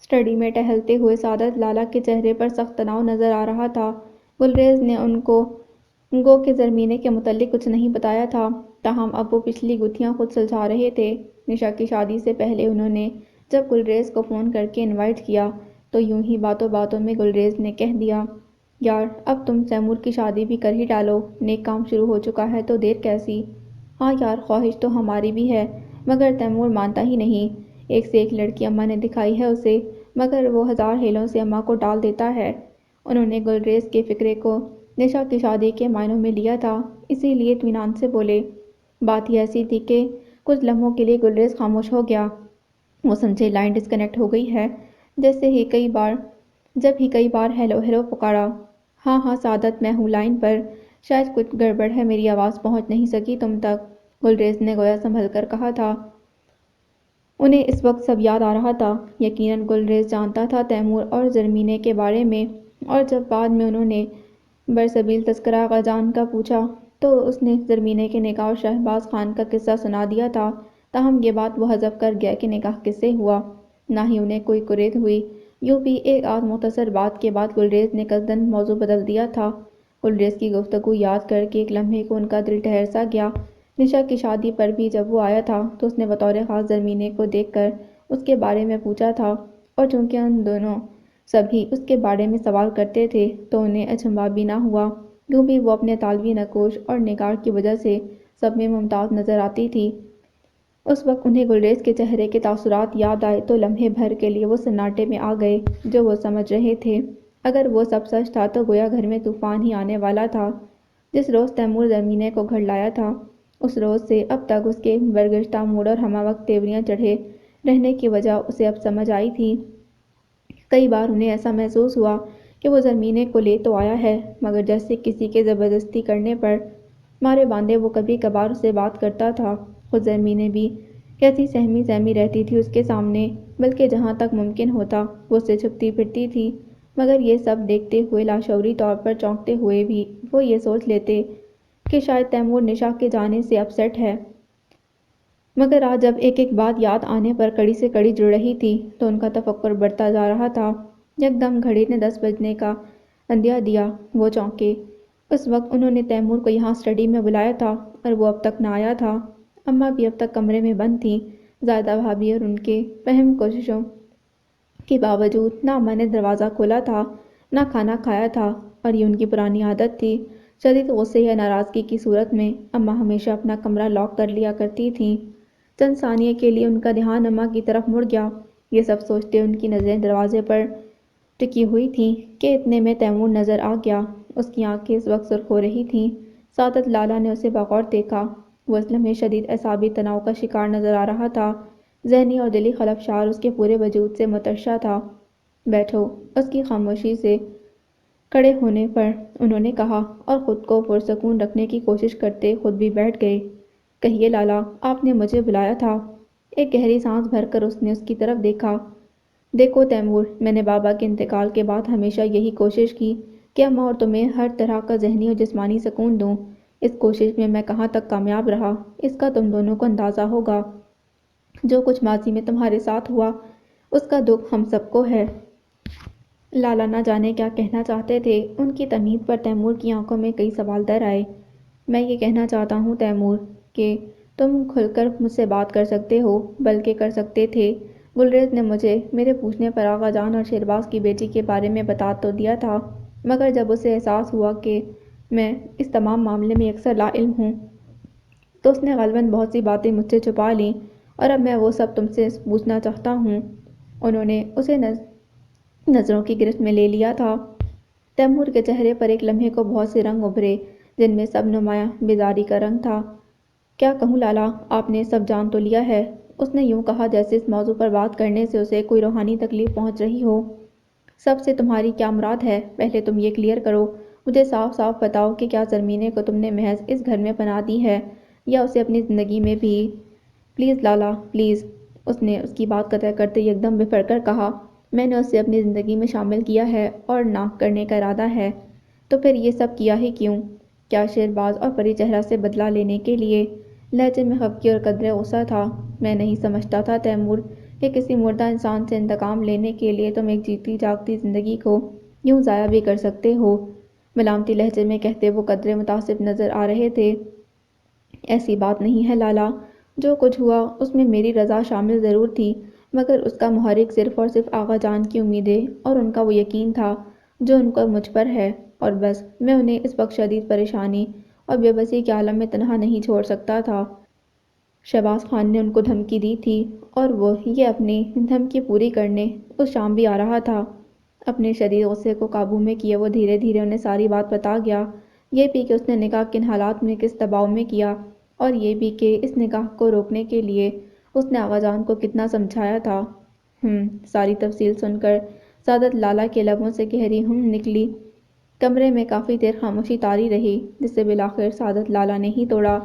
Study میں ٹہلتے ہوئے سعادت لالہ کے چہرے پر سخت تناؤ نظر آ رہا تھا۔ گلریز نے ان کو گو کہ زرمینے کے متعلق کچھ نہیں بتایا تھا، تاہم اب وہ پچھلی گتھیاں خود سلجھا رہے تھے۔ نشا کی شادی سے پہلے انہوں نے جب گلریز کو فون کر کے انوائٹ کیا تو یوں ہی باتوں باتوں میں گلریز نے کہہ دیا، یار اب تم تیمور کی شادی بھی کر ہی ڈالو، نیک کام شروع ہو چکا ہے تو دیر کیسی؟ ہاں یار، خواہش تو ہماری بھی ہے، مگر تیمور مانتا ہی نہیں۔ ایک سے ایک لڑکی اماں نے دکھائی ہے اسے، مگر وہ ہزار ہیلوں سے اماں کو ٹال دیتا ہے۔ انہوں نے گلریز کے فکرے کو نشا کی شادی کے معنوں میں لیا تھا، اسی لیے اطمینان سے بولے۔ بات ہی ایسی تھی کہ کچھ لمحوں کے لیے گلریز خاموش ہو گیا۔ وہ سمجھے لائن ڈسکنیکٹ ہو گئی ہے، جب ہی کئی بار ہیلو ہیلو پکارا۔ ہاں ہاں سعادت، میں ہوں لائن پر، شاید کچھ گڑبڑ ہے، میری آواز پہنچ نہیں سکی تم تک، گلریز نے گویا سنبھل کر کہا تھا۔ انہیں اس وقت سب یاد آ رہا تھا۔ یقیناً گلریز جانتا تھا تیمور اور زرمینے کے بارے میں، اور جب بعد میں انہوں نے برسبیل تذکرہ آغاجان کا پوچھا تو اس نے زرمینے کے نکاح اور شہباز خان کا قصہ سنا دیا تھا، تاہم یہ بات وہ حذف کر گیا کہ نکاح کس سے ہوا، نہ ہی انہیں کوئی کرید ہوئی۔ یوں بھی ایک آدھ مختصر بات کے بعد گلریز نے قصداً موضوع بدل دیا تھا۔ گلریز کی گفتگو یاد کر کے ایک لمحے کو ان کا دل ٹھہر سا گیا۔ نشا کی شادی پر بھی جب وہ آیا تھا تو اس نے بطور خاص زرمینے کو دیکھ کر اس کے بارے میں پوچھا تھا، اور چونکہ ان دونوں سبھی اس کے بارے میں سوال کرتے تھے تو انہیں اچنبھا بھی نہ ہوا۔ یوں بھی وہ اپنے طالبی نقوش اور نگار کی وجہ سے سب میں ممتاز نظر آتی تھی۔ اس وقت انہیں گلریز کے چہرے کے تاثرات یاد آئے تو لمحے بھر کے لیے وہ سناٹے میں آ گئے جو وہ سمجھ رہے تھے۔ اگر وہ سب سچ تھا تو گویا گھر میں طوفان ہی آنے والا تھا۔ جس روز تیمور زرمینے کو گھر لایا تھا، اس روز سے اب تک اس کے برگشتہ موڈ اور ہمہ وقت تیوریاں چڑھے رہنے کی وجہ اسے اب سمجھ آئی تھی۔ کئی بار انہیں ایسا محسوس ہوا کہ وہ زرمینے کو لے تو آیا ہے، مگر جیسے کسی کے زبردستی کرنے پر مارے باندھے وہ کبھی کبھار اسے بات کرتا تھا۔ خود زرمینے بھی کیسی سہمی سہمی رہتی تھی اس کے سامنے، بلکہ جہاں تک ممکن ہوتا وہ اس سے چھپتی پھرتی تھی، مگر یہ سب دیکھتے ہوئے لاشعوری طور پر چونکتے ہوئے بھی وہ یہ سوچ لیتے کہ شاید تیمور نشا کے جانے سے اپ سیٹ ہے۔ مگر آج جب ایک ایک بات یاد آنے پر کڑی سے کڑی جڑ رہی تھی تو ان کا تفکر بڑھتا جا رہا تھا۔ یکدم گھڑی نے 10 بجنے کا عندیہ دیا۔ وہ چونکے۔ اس وقت انہوں نے تیمور کو یہاں اسٹڈی میں بلایا تھا اور وہ اب تک نہ آیا تھا۔ اماں بھی اب تک کمرے میں بند تھیں۔ زاہدہ بھابھی اور ان کے فہم کوششوں کے باوجود نہ اماں نے دروازہ کھولا تھا نہ کھانا کھایا تھا، اور یہ ان کی پرانی عادت تھی۔ شدید غصے یا ناراضگی کی صورت میں اماں ہمیشہ اپنا کمرہ لاک کر لیا کرتی تھیں۔ چند ثانیے کے لیے ان کا دھیان اماں کی طرف مڑ گیا۔ یہ سب سوچتے ان کی نظریں دروازے پر ٹکی ہوئی تھیں کہ اتنے میں تیمور نظر آ گیا۔ اس کی آنکھیں اس وقت سرخ ہو رہی تھیں۔ سعادت لالہ نے اسے بغور دیکھا۔ وہ اس لمحے شدید اعصابی تناؤ کا شکار نظر آ رہا تھا۔ ذہنی اور دلی خلفشار اس کے پورے وجود سے مترشح تھا۔ بیٹھو، اس کی خاموشی سے کھڑے ہونے پر انہوں نے کہا، اور خود کو پرسکون رکھنے کی کوشش کرتے خود بھی بیٹھ گئے۔ کہیے لالا، آپ نے مجھے بلایا تھا؟ ایک گہری سانس بھر کر اس نے اس کی طرف دیکھا۔ دیکھو تیمور، میں نے بابا کے انتقال کے بعد ہمیشہ یہی کوشش کی کہ اماں اور تمہیں ہر طرح کا ذہنی اور جسمانی سکون دوں۔ اس کوشش میں کہاں تک کامیاب رہا اس کا تم دونوں کو اندازہ ہوگا۔ جو کچھ ماضی میں تمہارے ساتھ ہوا اس کا دکھ ہم سب کو ہے۔ لالا نہ جانے کیا کہنا چاہتے تھے۔ ان کی تمہید پر تیمور کی آنکھوں میں کئی سوال در آئے۔ میں یہ کہنا چاہتا ہوں تیمور کہ تم کھل کر مجھ سے بات کر سکتے ہو، بلکہ کر سکتے تھے۔ گلریز نے مجھے میرے پوچھنے پر آغا جان اور شہرباز کی بیٹی کے بارے میں بتا تو دیا تھا، مگر جب اسے احساس ہوا کہ میں اس تمام معاملے میں یکسر لا علم ہوں تو اس نے غالباً بہت سی باتیں مجھ سے چھپا لیں، اور اب میں وہ سب تم سے پوچھنا چاہتا ہوں۔ انہوں نے اسے نظروں کی گرفت میں لے لیا تھا۔ تیمور کے چہرے پر ایک لمحے کو بہت سے رنگ ابھرے جن میں سب نمایاں بیزاری کا رنگ تھا۔ کیا کہوں لالا، آپ نے سب جان تو لیا ہے، اس نے یوں کہا جیسے اس موضوع پر بات کرنے سے اسے کوئی روحانی تکلیف پہنچ رہی ہو۔ سب سے تمہاری کیا مراد ہے؟ پہلے تم یہ کلیئر کرو، مجھے صاف صاف بتاؤ کہ کیا زرمینے کو تم نے محض اس گھر میں پناہ دی ہے یا اسے اپنی زندگی میں بھی؟ پلیز لالا، پلیز، اس نے اس کی بات قطع کرتے یکدم بفر کر کہا، میں نے اسے اپنی زندگی میں شامل کیا ہے اور نہ کرنے کا ارادہ ہے۔ تو پھر یہ سب کیا ہی کیوں؟ کیا شہرباز اور پری چہرہ سے بدلہ لینے کے لیے؟ لہجے میں خفگی اور قدرے غصہ تھا۔ میں نہیں سمجھتا تھا تیمور کہ کسی مردہ انسان سے انتقام لینے کے لیے تم ایک جیتی جاگتی زندگی کو یوں ضائع بھی کر سکتے ہو؟ ملامتی لہجے میں کہتے وہ قدرے متعصب نظر آ رہے تھے۔ ایسی بات نہیں ہے لالا، جو کچھ ہوا اس میں میری رضا شامل ضرور تھی، مگر اس کا محرک صرف اور صرف آغا جان کی امیدیں اور ان کا وہ یقین تھا جو ان کو مجھ پر ہے، اور بس میں انہیں اس وقت شدید پریشانی اور بے بسی کے عالم میں تنہا نہیں چھوڑ سکتا تھا۔ شہباز خان نے ان کو دھمکی دی تھی اور وہ یہ اپنی دھمکی پوری کرنے اس شام بھی آ رہا تھا۔ اپنے شدید غصے کو قابو میں کیے وہ دھیرے دھیرے انہیں ساری بات بتا گیا، یہ بھی کہ اس نے نکاح کن حالات میں کس دباؤ میں کیا، اور یہ بھی کہ اس نکاح کو روکنے کے لیے اس نے آغا جان کو کتنا سمجھایا تھا۔ ساری تفصیل سن کر سعادت لالا کے لبوں سے گہری نکلی۔ کمرے میں کافی دیر خاموشی طاری رہی، جسے بالآخر سعادت لالا نے ہی توڑا۔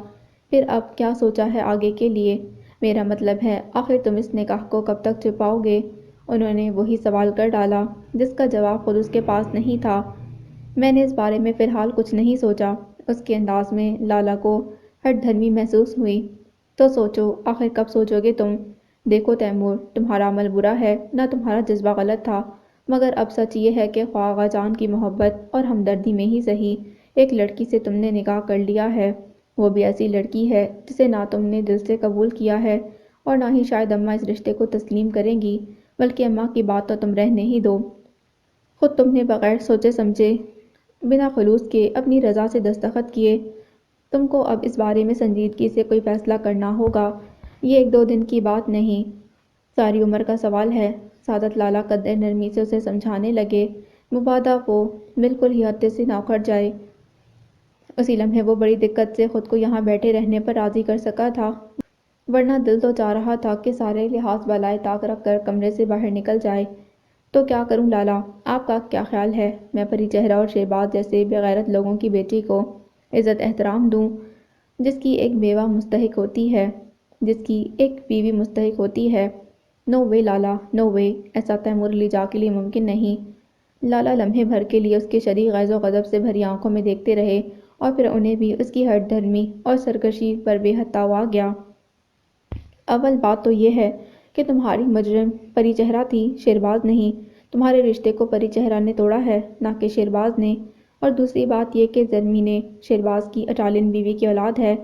پھر اب کیا سوچا ہے آگے کے لیے؟ میرا مطلب ہے آخر تم اس نکاح کو کب تک چھپاؤ گے؟ انہوں نے وہی سوال کر ڈالا جس کا جواب خود اس کے پاس نہیں تھا۔ میں نے اس بارے میں فی الحال کچھ نہیں سوچا۔ اس کے انداز میں لالا کو ہٹ دھرمی محسوس ہوئی۔ تو سوچو، آخر کب سوچو گے تم؟ دیکھو تیمور، تمہارا عمل برا ہے، نہ تمہارا جذبہ غلط تھا، مگر اب سچ یہ ہے کہ خواہ آغا جان کی محبت اور ہمدردی میں ہی صحیح ایک لڑکی سے تم نے نکاح کر لیا ہے، وہ بھی ایسی لڑکی ہے جسے نہ تم نے دل سے قبول کیا ہے اور نہ ہی شاید اماں اس رشتے کو تسلیم کریں گی، بلکہ اماں کی بات تو تم رہنے ہی دو۔ خود تم نے بغیر سوچے سمجھے، بنا خلوص کے اپنی رضا سے دستخط کیے۔ تم کو اب اس بارے میں سنجیدگی سے کوئی فیصلہ کرنا ہوگا، یہ ایک دو دن کی بات نہیں، ساری عمر کا سوال ہے۔ سعادت لالا قدر نرمی سے اسے سمجھانے لگے، مبادا وہ بالکل ہی ہتے سے نہ اکھڑ جائے۔ اسی لمحے وہ بڑی دقت سے خود کو یہاں بیٹھے رہنے پر راضی کر سکا تھا، ورنہ دل تو چاہ رہا تھا کہ سارے لحاظ بالائے طاق رکھ کر کمرے سے باہر نکل جائے۔ تو کیا کروں لالا، آپ کا کیا خیال ہے؟ میں پری چہرہ اور شہباز جیسے بے غیرت لوگوں کی بیٹی کو عزت احترام دوں، جس کی ایک بیوہ مستحق ہوتی ہے، جس کی ایک بیوی مستحق ہوتی ہے؟ نو وے لالا، نو وے، ایسا تیمور علی جا کے لیے ممکن نہیں۔ لالا لمحے بھر کے لیے اس کے شدید غیظ و غضب سے بھری آنکھوں میں دیکھتے رہے، اور پھر انہیں بھی اس کی ہٹ دھرمی اور سرکشی پر بے حد تاؤ آ گیا۔ اول بات تو یہ ہے کہ تمہاری مجرم پری چہرہ تھی، شہرباز نہیں۔ تمہارے رشتے کو پری چہرہ نے توڑا ہے، نہ کہ شہرباز نے۔ اور دوسری بات یہ کہ زرمین شہرباز کی اٹالین بیوی کی اولاد ہے،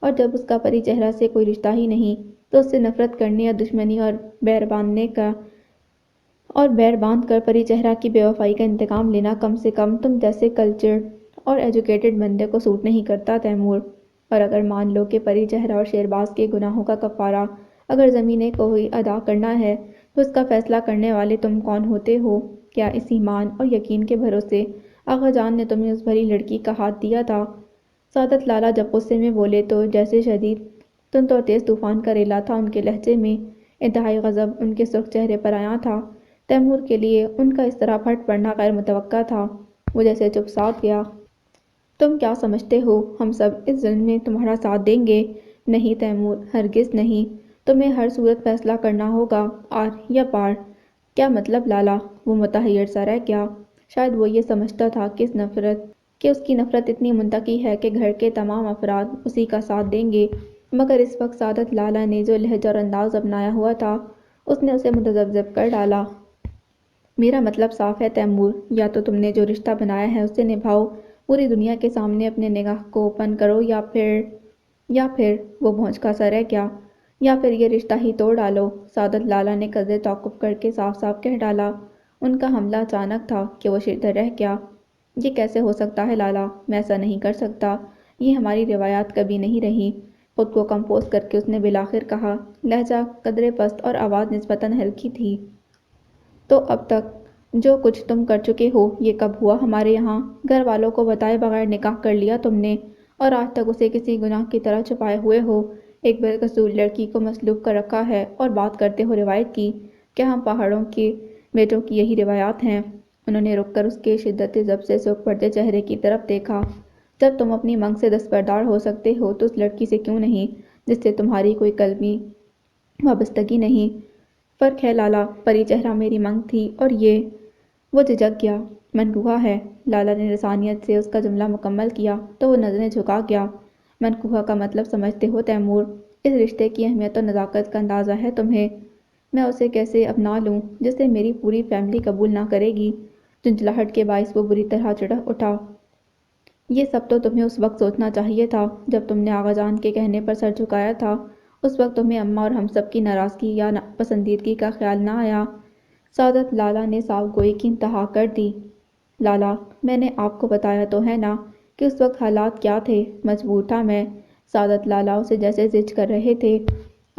اور جب اس کا پری چہرہ سے کوئی رشتہ ہی نہیں تو اس سے نفرت کرنے یا دشمنی اور بیر باندھ کر پری چہرہ کی بے وفائی کا انتقام لینا کم سے کم تم جیسے کلچرڈ اور ایجوکیٹڈ بندے کو سوٹ نہیں کرتا تیمور۔ اور اگر مان لو کہ پری چہرہ اور شہرباز کے گناہوں کا کفارہ اگر زمین کو ہی ادا کرنا ہے، تو اس کا فیصلہ کرنے والے تم کون ہوتے ہو؟ کیا اس ایمان اور یقین کے بھروسے آغا جان نے تمہیں اس بھری لڑکی کا ہاتھ دیا تھا؟ سعادت لالا جب غصے میں بولے تو جیسے شدید تند اور تیز طوفان کا ریلا تھا ان کے لہجے میں، انتہائی غضب ان کے سرخ چہرے پر عیاں تھا۔ تیمور کے لیے ان کا اس طرح پھٹ پڑنا غیر متوقع تھا، وہ جیسے چپ سادھ گیا۔ تم کیا سمجھتے ہو ہم سب اس ظلم میں تمہارا ساتھ دیں گے؟ نہیں تیمور، ہرگز نہیں، تمہیں ہر صورت فیصلہ کرنا ہوگا، آر یا پار۔ کیا مطلب لالا؟ وہ متحیر سا رہ گیا۔ شاید وہ یہ سمجھتا تھا کہ اس کی نفرت اتنی منطقی ہے کہ گھر کے تمام افراد اسی کا ساتھ دیں گے، مگر اس وقت سعادت لالا نے جو لہجہ اور انداز اپنایا ہوا تھا اس نے اسے متذبذب کر ڈالا۔ میرا مطلب صاف ہے تیمور، یا تو تم نے جو رشتہ بنایا ہے اسے نبھاؤ، پوری دنیا کے سامنے اپنے نگاہ کو اوپن کرو، یا پھر وہ بھونچکا سا رہ گیا، یا پھر یہ رشتہ ہی توڑ ڈالو۔ سعادت لالا نے قدرے توقف کر کے صاف صاف کہہ ڈالا۔ ان کا حملہ اچانک تھا کہ وہ شردر رہ گیا۔ یہ کیسے ہو سکتا ہے لالا؟ میں ایسا نہیں کر سکتا، یہ ہماری روایات کبھی نہیں رہی۔ خود کو کمپوز کر کے اس نے بالآخر کہا، لہجہ قدرے پست اور آواز نسبتاً ہلکی تھی۔ تو اب تک جو کچھ تم کر چکے ہو یہ کب ہوا ہمارے یہاں؟ گھر والوں کو بتائے بغیر نکاح کر لیا تم نے، اور آج تک اسے کسی گناہ کی طرح چھپائے ہوئے ہو، ایک بے قصور لڑکی کو مسلوب کر رکھا ہے، اور بات کرتے ہو روایت کی۔ کیا ہم پہاڑوں کے بیٹوں کی یہی روایات ہیں؟ انہوں نے رک کر اس کے شدت ضبط سے سرخ پڑتے چہرے کی طرف دیکھا۔ جب تم اپنی منگ سے دستبردار ہو سکتے ہو تو اس لڑکی سے کیوں نہیں جس سے تمہاری کوئی قلبی وابستگی نہیں؟ فرق ہے لالا، پری چہرہ میری منگ تھی اور یہ… وہ جھجک گیا۔ منقوہ ہے۔ لالا نے لسانیت سے اس کا جملہ مکمل کیا تو وہ نظریں جھکا گیا۔ منقوہ کا مطلب سمجھتے ہو تیمور؟ اس رشتے کی اہمیت اور نزاکت کا اندازہ ہے تمہیں؟ میں اسے کیسے اپنا لوں جسے میری پوری فیملی قبول نہ کرے گی؟ جھنجھلاہٹ کے باعث وہ بری طرح چڑھ اٹھا۔ یہ سب تو تمہیں اس وقت سوچنا چاہیے تھا جب تم نے آغا جان کے کہنے پر سر جھکایا تھا۔ اس وقت تمہیں اماں اور ہم سب کی ناراضگی یا پسندیدگی کا خیال نہ آیا۔ سعادت لالا نے صاف گوئی کی انتہا کر دی۔ لالا، میں نے آپ کو بتایا تو ہے نا کہ اس وقت حالات کیا تھے، مجبور تھا میں۔ سعادت لالا اسے جیسے زج کر رہے تھے۔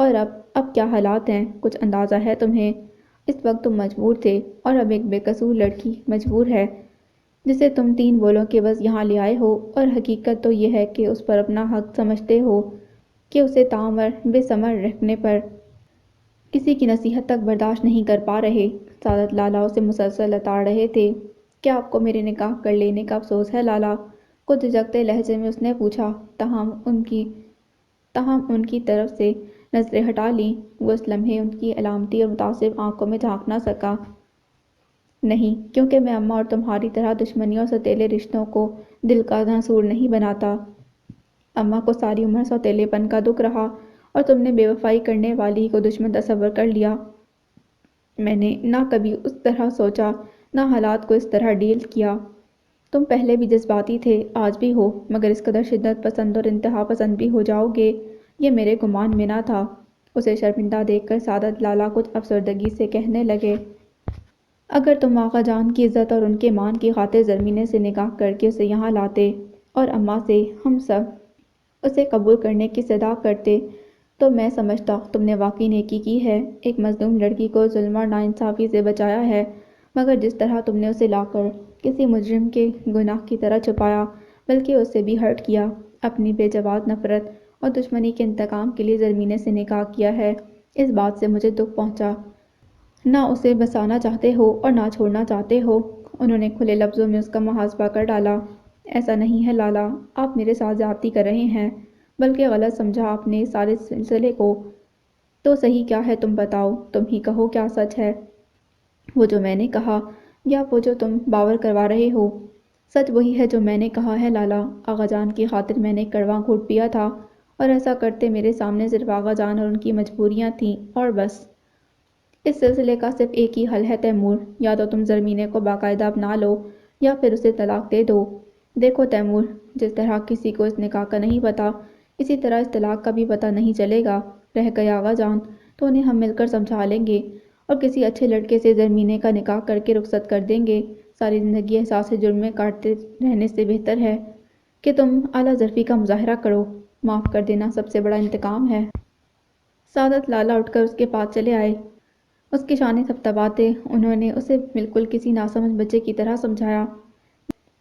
اور اب کیا حالات ہیں، کچھ اندازہ ہے تمہیں؟ اس وقت تم مجبور تھے، اور اب ایک بے قصور لڑکی مجبور ہے جسے تم 3 بولوں کے بس یہاں لے آئے ہو، اور حقیقت تو یہ ہے کہ اس پر اپنا حق سمجھتے ہو کہ اسے تعمر بے ثمر رکھنے پر کسی کی نصیحت تک برداشت نہیں کر پا رہے۔ سعادت لالا اسے مسلسل لتاڑ رہے تھے۔ کیا آپ کو میرے نکاح کر لینے کا افسوس ہے لالا؟ کچھ جھجکتے لہجے میں اس نے پوچھا۔ تاہم ان کی طرف سے نظریں ہٹا لیں۔ وہ اس لمحے ان کی علامتی اور متعصب آنکھوں میں جھانک نہ سکا۔ نہیں، کیونکہ میں اماں اور تمہاری طرح دشمنی اور سوتیلے رشتوں کو دل کا ناسور نہیں بناتا۔ اماں کو ساری عمر سوتیلے پن کا دکھ رہا، اور تم نے بے وفائی کرنے والی کو دشمن تصور کر لیا۔ میں نے نہ کبھی اس طرح سوچا، نہ حالات کو اس طرح ڈیل کیا۔ تم پہلے بھی جذباتی تھے، آج بھی ہو، مگر اس قدر شدت پسند اور انتہا پسند بھی ہو جاؤ گے، یہ میرے گمان میں نہ تھا۔ اسے شرمندہ دیکھ کر سعادت لالا کچھ افسردگی سے کہنے لگے۔ اگر تم آغا جان کی عزت اور ان کے مان کی خاطر زرمینے سے نکاح کر کے اسے یہاں لاتے، اور اماں سے ہم سب اسے قبول کرنے کی صدا کرتے، تو میں سمجھتا تم نے واقعی نیکی کی ہے، ایک مظلوم لڑکی کو ظلم اور ناانصافی سے بچایا ہے۔ مگر جس طرح تم نے اسے لا کر کسی مجرم کے گناہ کی طرح چھپایا، بلکہ اس سے بھی ہرٹ کیا، اپنی بے جواز نفرت اور دشمنی کے انتقام کے لیے زرمینے سے نکاح کیا ہے، اس بات سے مجھے دکھ پہنچا۔ نہ اسے بسانا چاہتے ہو اور نہ چھوڑنا چاہتے ہو۔ انہوں نے کھلے لفظوں میں اس کا محاسبہ کر ڈالا۔ ایسا نہیں ہے لالا، آپ میرے ساتھ زیادتی کر رہے ہیں، بلکہ غلط سمجھا آپ نے اس سارے سلسلے کو۔ تو صحیح کیا ہے تم بتاؤ، تم ہی کہو کیا سچ ہے؟ وہ جو میں نے کہا، یا وہ جو تم باور کروا رہے ہو؟ سچ وہی ہے جو میں نے کہا ہے لالا۔ آغا جان کی خاطر میں نے کڑوا گھونٹ پیا تھا، اور ایسا کرتے میرے سامنے صرف آغا جان اور ان کی مجبوریاں تھیں، اور بس۔ اس سلسلے کا صرف ایک ہی حل ہے تیمور، یا تو تم زرمینے کو باقاعدہ اپنا لو، یا پھر اسے طلاق دے دو۔ دیکھو تیمور، جس طرح کسی کو اس نکاح کا نہیں پتا، اسی طرح اس طلاق کا بھی پتا نہیں چلے گا۔ رہ گئے آغا جان تو انہیں ہم مل کر سمجھا لیں گے، اور کسی اچھے لڑکے سے زرمینے کا نکاح کر کے رخصت کر دیں گے۔ ساری زندگی احساس جرم میں کاٹتے رہنے سے بہتر ہے کہ تم اعلیٰ ظرفی کا مظاہرہ کرو۔ معاف کر دینا سب سے بڑا انتقام ہے۔ سعادت لالا اٹھ کر اس کے پاس چلے آئے۔ اس کی شانے تھپتھپاتے انہوں نے اسے بالکل کسی ناسمجھ بچے کی طرح سمجھایا۔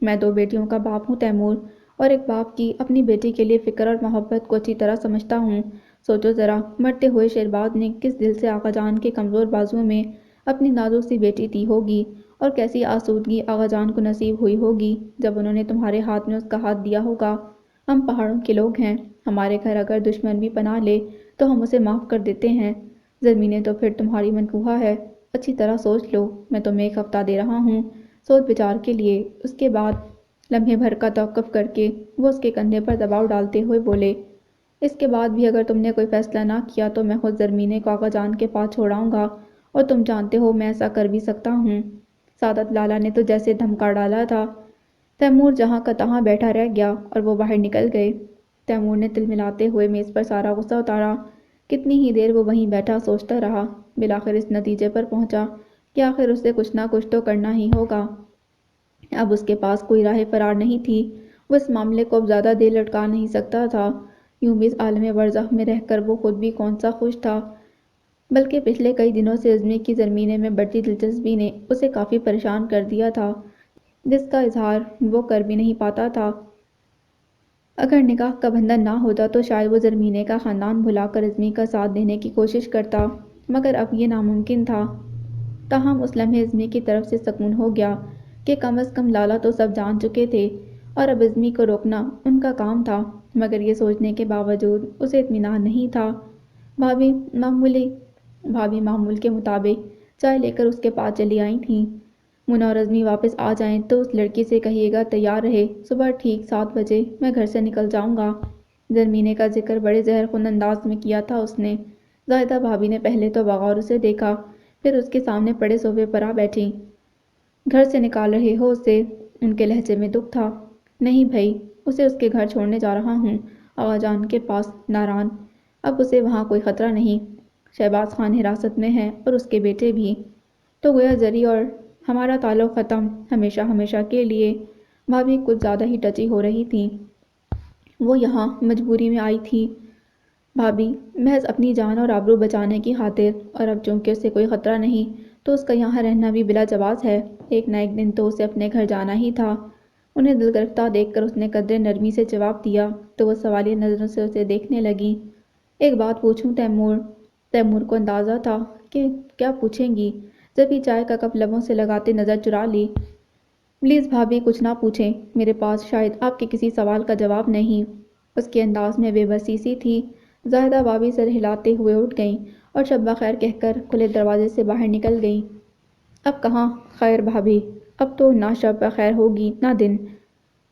میں 2 بیٹیوں کا باپ ہوں تیمور، اور ایک باپ کی اپنی بیٹی کے لیے فکر اور محبت کو اچھی طرح سمجھتا ہوں۔ سوچو ذرا، مرتے ہوئے شہرباز نے کس دل سے آغا جان کے کمزور بازوؤں میں اپنی نازک سی بیٹی دی ہوگی، اور کیسی آسودگی آغا جان کو نصیب ہوئی ہوگی جب انہوں نے تمہارے ہاتھ میں اس کا ہاتھ دیا ہوگا۔ ہم پہاڑوں کے لوگ ہیں، ہمارے گھر اگر دشمن بھی پناہ لے تو ہم اسے معاف کر دیتے ہیں۔ زرمینے تو پھر تمہاری منقوہہ ہے، اچھی طرح سوچ لو۔ میں تمہیں 1 ہفتہ دے رہا ہوں سوچ بچار کے لیے۔ اس کے بعد لمحے بھر کا توقف کر کے وہ اس کے کندھے پر دباؤ ڈالتے ہوئے بولے، اس کے بعد بھی اگر تم نے کوئی فیصلہ نہ کیا تو میں خود زرمینے کو آغا جان کے پاس چھوڑاؤں گا، اور تم جانتے ہو میں ایسا کر بھی سکتا ہوں۔ سعادت لالا نے تو جیسے دھمکا ڈالا تھا۔ تیمور جہاں کا تہاں بیٹھا رہ گیا، اور وہ باہر نکل گئے۔ تیمور نے تلملاتے ہوئے میز پر سارا غصہ اتارا۔ کتنی ہی دیر وہ وہیں بیٹھا سوچتا رہا، بالآخر اس نتیجے پر پہنچا کہ آخر اسے کچھ نہ کچھ تو کرنا ہی ہوگا۔ اب اس کے پاس کوئی راہ فرار نہیں تھی۔ وہ اس معاملے کو اب زیادہ دیر لٹکا نہیں سکتا تھا۔ یوں بھی اس عالم برزخ میں رہ کر وہ خود بھی کون سا خوش تھا، بلکہ پچھلے کئی دنوں سے عزمی کی زرمینے میں بڑھتی دلچسپی نے اسے کافی پریشان کر دیا تھا، جس کا اظہار وہ کر بھی نہیں پاتا تھا۔ اگر نکاح کا بندھن نہ ہوتا تو شاید وہ زرمینے کا خاندان بھلا کر عزمی کا ساتھ دینے کی کوشش کرتا، مگر اب یہ ناممکن تھا۔ تاہم اس لمحے عزمی کی طرف سے سکون ہو گیا کہ کم از کم لالا تو سب جان چکے تھے، اور اب عزمی کو روکنا ان کا کام تھا۔ مگر یہ سوچنے کے باوجود اسے اطمینان نہیں تھا۔ بھابی معمول کے مطابق چائے لے کر اس کے پاس چلی آئی تھیں۔ منہ اور عزمی واپس آ جائیں تو اس لڑکی سے کہیے گا تیار رہے، صبح ٹھیک 7 بجے میں گھر سے نکل جاؤں گا۔ زرمینے کا ذکر بڑے زہر خون انداز میں کیا تھا اس نے۔ زاہدہ بھابھی نے پہلے تو بغور اسے دیکھا، پھر اس کے سامنے پڑے صوفے پر آ بیٹھی۔ گھر سے نکال رہے ہو اسے؟ ان کے لہجے میں دکھ تھا۔ نہیں بھائی، اسے اس کے گھر چھوڑنے جا رہا ہوں، آغا جان کے پاس ناران۔ اب اسے وہاں کوئی خطرہ نہیں۔ شہباز خان حراست میں ہے اور اس کے بیٹے بھی۔ تو گویا زری اور ہمارا تعلق ختم، ہمیشہ ہمیشہ کے لیے۔ بھابھی کچھ زیادہ ہی ٹچی ہو رہی تھی۔ وہ یہاں مجبوری میں آئی تھی بھابھی، محض اپنی جان اور آبرو بچانے کی خاطر، اور اب چونکہ اسے کوئی خطرہ نہیں تو اس کا یہاں رہنا بھی بلا جواز ہے۔ ایک نہ ایک دن تو اسے اپنے گھر جانا ہی تھا۔ انہیں دل گرفتہ دیکھ کر اس نے قدرے نرمی سے جواب دیا تو وہ سوالیہ نظروں سے اسے دیکھنے لگی۔ ایک بات پوچھوں تیمور؟ تیمور کو اندازہ تھا کہ کیا پوچھیں گی، جب ہی چائے کا کپ لبوں سے لگاتے نظر چرا لی۔ پلیز بھابھی کچھ نہ پوچھیں، میرے پاس شاید آپ کے کسی سوال کا جواب نہیں۔ اس کے انداز میں بے بسی سی تھی۔ زاہدہ بھابھی سر ہلاتے ہوئے اٹھ گئیں اور شب بخیر کہہ کر کھلے دروازے سے باہر نکل گئیں۔ اب کہاں خیر بھابھی، اب تو نہ شب بخیر ہوگی نہ دن۔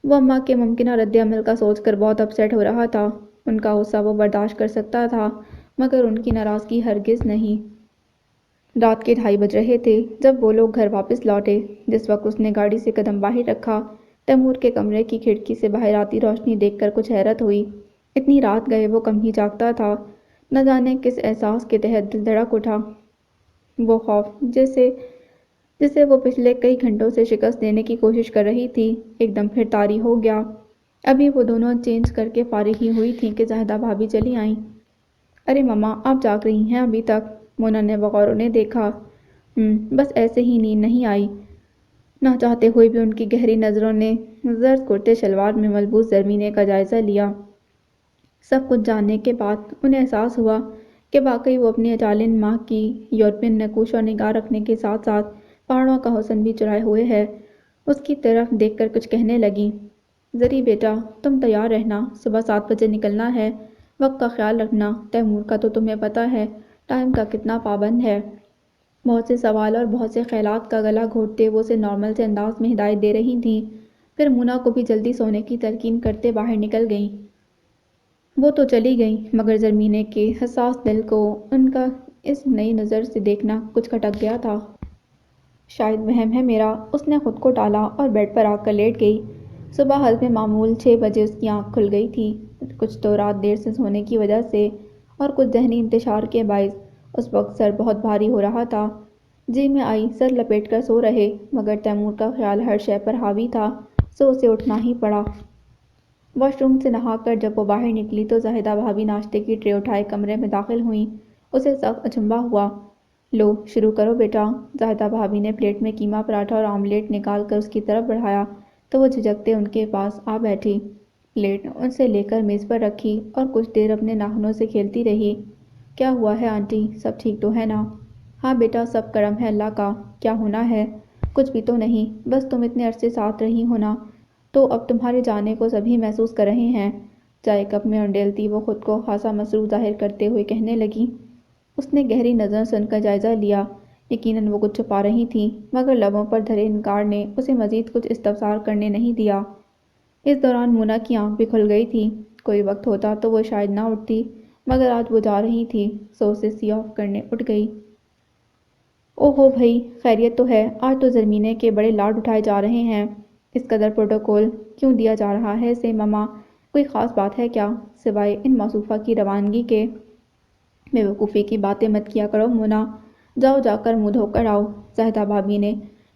وہ اماں کے ممکنہ رد عمل کا سوچ کر بہت اپسیٹ ہو رہا تھا۔ ان کا غصہ وہ برداشت کر سکتا تھا مگر ان کی ناراضگی ہرگز نہیں۔ رات کے 2:30 بج رہے تھے جب وہ لوگ گھر واپس لوٹے۔ جس وقت اس نے گاڑی سے قدم باہر رکھا، تیمور کے کمرے کی کھڑکی سے باہر آتی روشنی دیکھ کر کچھ حیرت ہوئی۔ اتنی رات گئے وہ کم ہی جاگتا تھا۔ نہ جانے کس احساس کے تحت دل دھڑک اٹھا۔ وہ خوف جسے وہ پچھلے کئی گھنٹوں سے شکست دینے کی کوشش کر رہی تھی، ایک دم پھر طاری ہو گیا۔ ابھی وہ دونوں چینج کر کے فارغ ہی ہوئی تھیں کہ زاہدہ بھابھی چلی آئیں۔ ارے ماما، آپ جاگ رہی ہیں ابھی تک؟ مونا نے بغور انہیں دیکھا۔ بس ایسے ہی نیند نہیں آئی۔ نہ چاہتے ہوئے بھی ان کی گہری نظروں نے زرد کرتے شلوار میں ملبوس زرمینے کا جائزہ لیا۔ سب کچھ جاننے کے بعد انہیں احساس ہوا کہ واقعی وہ اپنی اٹالین ماں کی یورپین نقوش اور نگار رکھنے کے ساتھ ساتھ پہاڑوں کا حسن بھی چرائے ہوئے ہے۔ اس کی طرف دیکھ کر کچھ کہنے لگیں۔ زری بیٹا، تم تیار رہنا، صبح 7 بجے نکلنا ہے۔ وقت کا خیال رکھنا، تیمور کا تو تمہیں پتہ ہے ٹائم کا کتنا پابند ہے۔ بہت سے سوال اور بہت سے خیالات کا گلا گھونٹتے وہ اسے نارمل سے انداز میں ہدایت دے رہی تھیں، پھر مونا کو بھی جلدی سونے کی تلقین کرتے باہر نکل گئیں۔ وہ تو چلی گئیں مگر زرمینے کے حساس دل کو ان کا اس نئی نظر سے دیکھنا کچھ کھٹک گیا تھا۔ شاید وہم ہے میرا، اس نے خود کو ٹالا اور بیڈ پر آ کر لیٹ گئی۔ صبح حسب معمول 6 بجے اس کی آنکھ کھل گئی تھی۔ کچھ تو رات دیر سے سونے کی وجہ سے اور کچھ ذہنی انتشار کے باعث اس وقت سر بہت بھاری ہو رہا تھا۔ جی میں آئی سر لپیٹ کر سو رہے مگر تیمور کا خیال ہر شے پر حاوی تھا، سو اسے اٹھنا ہی پڑا۔ واش روم سے نہا کر جب وہ باہر نکلی تو زاہدہ بھابھی ناشتے کی ٹرے اٹھائے کمرے میں داخل ہوئیں۔ اسے سخت اچنبھا ہوا۔ لو شروع کرو بیٹا۔ زاہدہ بھابھی نے پلیٹ میں قیمہ پراٹھا اور آملیٹ نکال کر اس کی طرف بڑھایا تو وہ جھجکتے ان کے پاس آ بیٹھی۔ پلیٹ ان سے لے کر میز پر رکھی اور کچھ دیر اپنے ناخنوں سے کھیلتی رہی۔ کیا ہوا ہے آنٹی، سب ٹھیک تو ہے نا؟ ہاں بیٹا، سب کرم ہے اللہ کا۔ کیا ہونا ہے؟ کچھ بھی تو نہیں، بس تم اتنے عرصے ساتھ رہی ہو نا، تو اب تمہارے جانے کو سبھی محسوس کر رہے ہیں۔ چائے کپ میں انڈیلتی وہ خود کو خاصا مسرور ظاہر کرتے ہوئے کہنے لگی۔ اس نے گہری نظر سے ان کا جائزہ لیا۔ یقیناً وہ کچھ چھپا رہی تھیں مگر لبوں پر دھرے انکار نے اسے مزید کچھ استفسار کرنے نہیں دیا۔ اس دوران مونا کی آنکھ بھی کھل گئی تھی۔ کوئی وقت ہوتا تو وہ شاید نہ اٹھتی مگر آج وہ جا رہی تھی، سو اسے سی آف کرنے اٹھ گئی۔ اوہو بھئی، خیریت تو ہے؟ آج تو زرمینے کے بڑے لاڈ اٹھائے جا رہے ہیں۔ اس قدر پروٹوکول کیوں دیا جا رہا ہے اسے ماما؟ کوئی خاص بات ہے کیا، سوائے ان موصوفہ کی روانگی کے؟ بے وقوفی کی باتیں مت کیا کرو مونا، جاؤ جا کر منہ دھو کر آؤ۔ زاہدہ بھابھی نے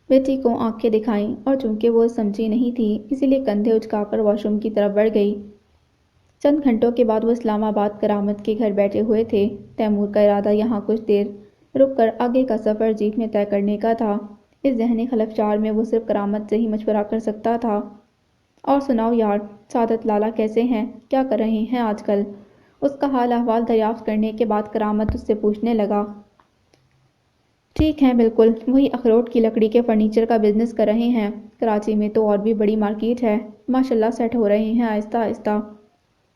بیٹی کو آنکھیں دکھائیں اور چونکہ وہ سمجھی نہیں تھی اسی لیے کندھے اچکا کر واش روم کی طرف بڑھ گئی۔ چند گھنٹوں کے بعد وہ اسلام آباد کرامت کے گھر بیٹھے ہوئے تھے۔ تیمور کا ارادہ یہاں کچھ دیر رک کر آگے کا سفر جیپ میں طے کرنے کا تھا۔ اس ذہنی خلفشار میں وہ صرف کرامت سے ہی مشورہ کر سکتا تھا۔ اور سناؤ یار، سعادت لالا کیسے ہیں، کیا کر رہے ہیں آج کل؟ اس کا حال احوال دریافت کرنے کے بعد کرامت اس سے پوچھنے لگا۔ ٹھیک ہیں بالکل، وہی اخروٹ کی لکڑی کے فرنیچر کا بزنس کر رہے ہیں۔ کراچی میں تو اور بھی بڑی مارکیٹ ہے، ماشاءاللہ سیٹ ہو رہے ہیں آہستہ آہستہ۔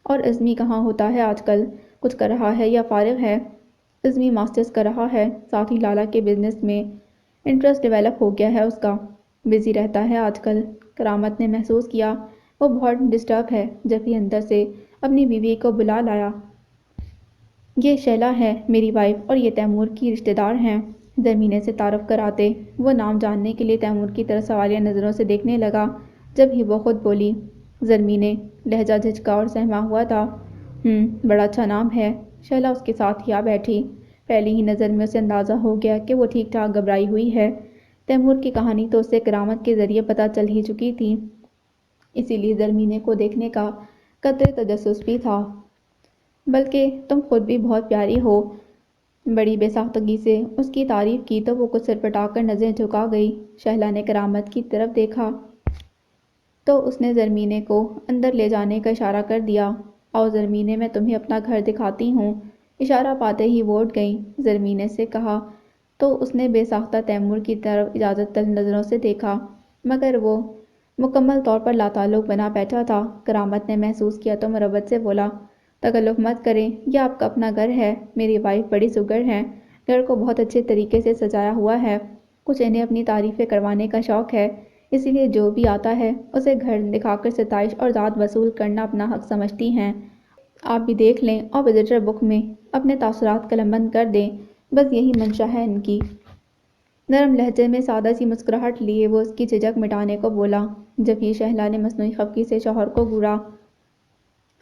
اور عزمی کہاں ہوتا ہے آج کل، کچھ کر رہا ہے یا فارغ ہے؟ عزمی ماسٹرز کر رہا ہے، ساتھ ہی لالا کے بزنس میں انٹرسٹ ڈیولپ ہو گیا ہے اس کا، بزی رہتا ہے آج کل۔ کرامت نے محسوس کیا وہ بہت ڈسٹرب ہے، جب ہی اندر سے اپنی بیوی کو بلا لایا۔ یہ شیلا ہے میری وائف اور یہ تیمور کی رشتہ دار ہیں، زرمینے سے تعارف کراتے وہ نام جاننے کے لیے تیمور کی طرف سوالیہ نظروں سے دیکھنے لگا۔ جب ہی وہ خود بولی، زرمینے لہجہ جھجکا اور سہما ہوا تھا۔ بڑا اچھا نام ہے۔ شیلا اس کے ساتھ ہی آ بیٹھی۔ پہلی ہی نظر میں اسے اندازہ ہو گیا کہ وہ ٹھیک ٹھاک گھبرائی ہوئی ہے۔ تیمور کی کہانی تو اسے کرامت کے ذریعے پتہ چل ہی چکی تھی، اسی لیے زرمینے کو دیکھنے کا قدرے تجسس بھی تھا۔ بلکہ تم خود بھی بہت پیاری ہو۔ بڑی بے ساختگی سے اس کی تعریف کی تو وہ کچھ سرپٹا کر نظریں جھکا گئی۔ شہلا نے کرامت کی طرف دیکھا تو اس نے زرمینے کو اندر لے جانے کا اشارہ کر دیا۔ آؤ زرمینے، میں تمہیں اپنا گھر دکھاتی ہوں۔ اشارہ پاتے ہی وہ اٹھ گئیں۔ زرمینے سے کہا تو اس نے بے ساختہ تیمور کی طرف اجازت طلب نظروں سے دیکھا، مگر وہ مکمل طور پر لاتعلق بنا بیٹھا تھا۔ کرامت نے محسوس کیا تو مروت سے بولا، تکلف مت کریں، یہ آپ کا اپنا گھر ہے۔ میری وائف بڑی سگڑ ہیں، گھر کو بہت اچھے طریقے سے سجایا ہوا ہے۔ کچھ انہیں اپنی تعریفیں کروانے کا شوق ہے، اسی لیے جو بھی آتا ہے اسے گھر دکھا کر ستائش اور داد وصول کرنا اپنا حق سمجھتی ہیں۔ آپ بھی دیکھ لیں اور وزٹر بک میں اپنے تاثرات قلم بند کر دیں، بس یہی منشا ہے ان کی۔ نرم لہجے میں سادہ سی مسکراہٹ لیے وہ اس کی جھجک مٹانے کو بولا۔ جب ہی شہلا نے مصنوعی خفگی سے شوہر کو گھورا،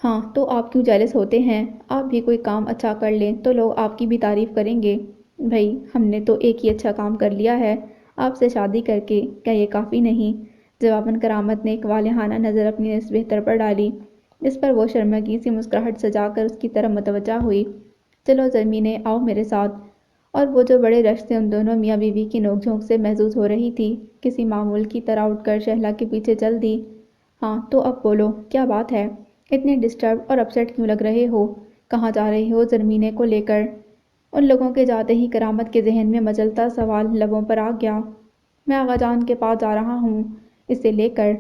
ہاں تو آپ کیوں جیلس ہوتے ہیں؟ آپ بھی کوئی کام اچھا کر لیں تو لوگ آپ کی بھی تعریف کریں گے۔ بھئی ہم نے تو ایک ہی اچھا کام کر لیا ہے، آپ سے شادی کر کے، کیا یہ کافی نہیں؟ جواباً کرامت نے ایک والہانہ نظر اپنی نصف بہتر پر ڈالی، اس پر وہ شرمگی سی مسکراہٹ سجا کر اس کی طرف متوجہ ہوئی۔ چلو زرمینے، آؤ میرے ساتھ۔ اور وہ جو بڑے رشک سے ان دونوں میاں بیوی کی نوک جھونک سے محظوظ ہو رہی تھی، کسی معمول کی طرح اٹھ کر شہلا کے پیچھے چل دی۔ ہاں تو اب بولو، کیا بات ہے؟ اتنے ڈسٹرب اور اپسیٹ کیوں لگ رہے ہو؟ کہاں جا رہے ہو زرمینے کو لے کر؟ ان لوگوں کے جاتے ہی کرامت کے ذہن میں مچلتا سوال لبوں پر آ گیا۔ میں آغا جان کے پاس جا رہا ہوں، اسے لے کر،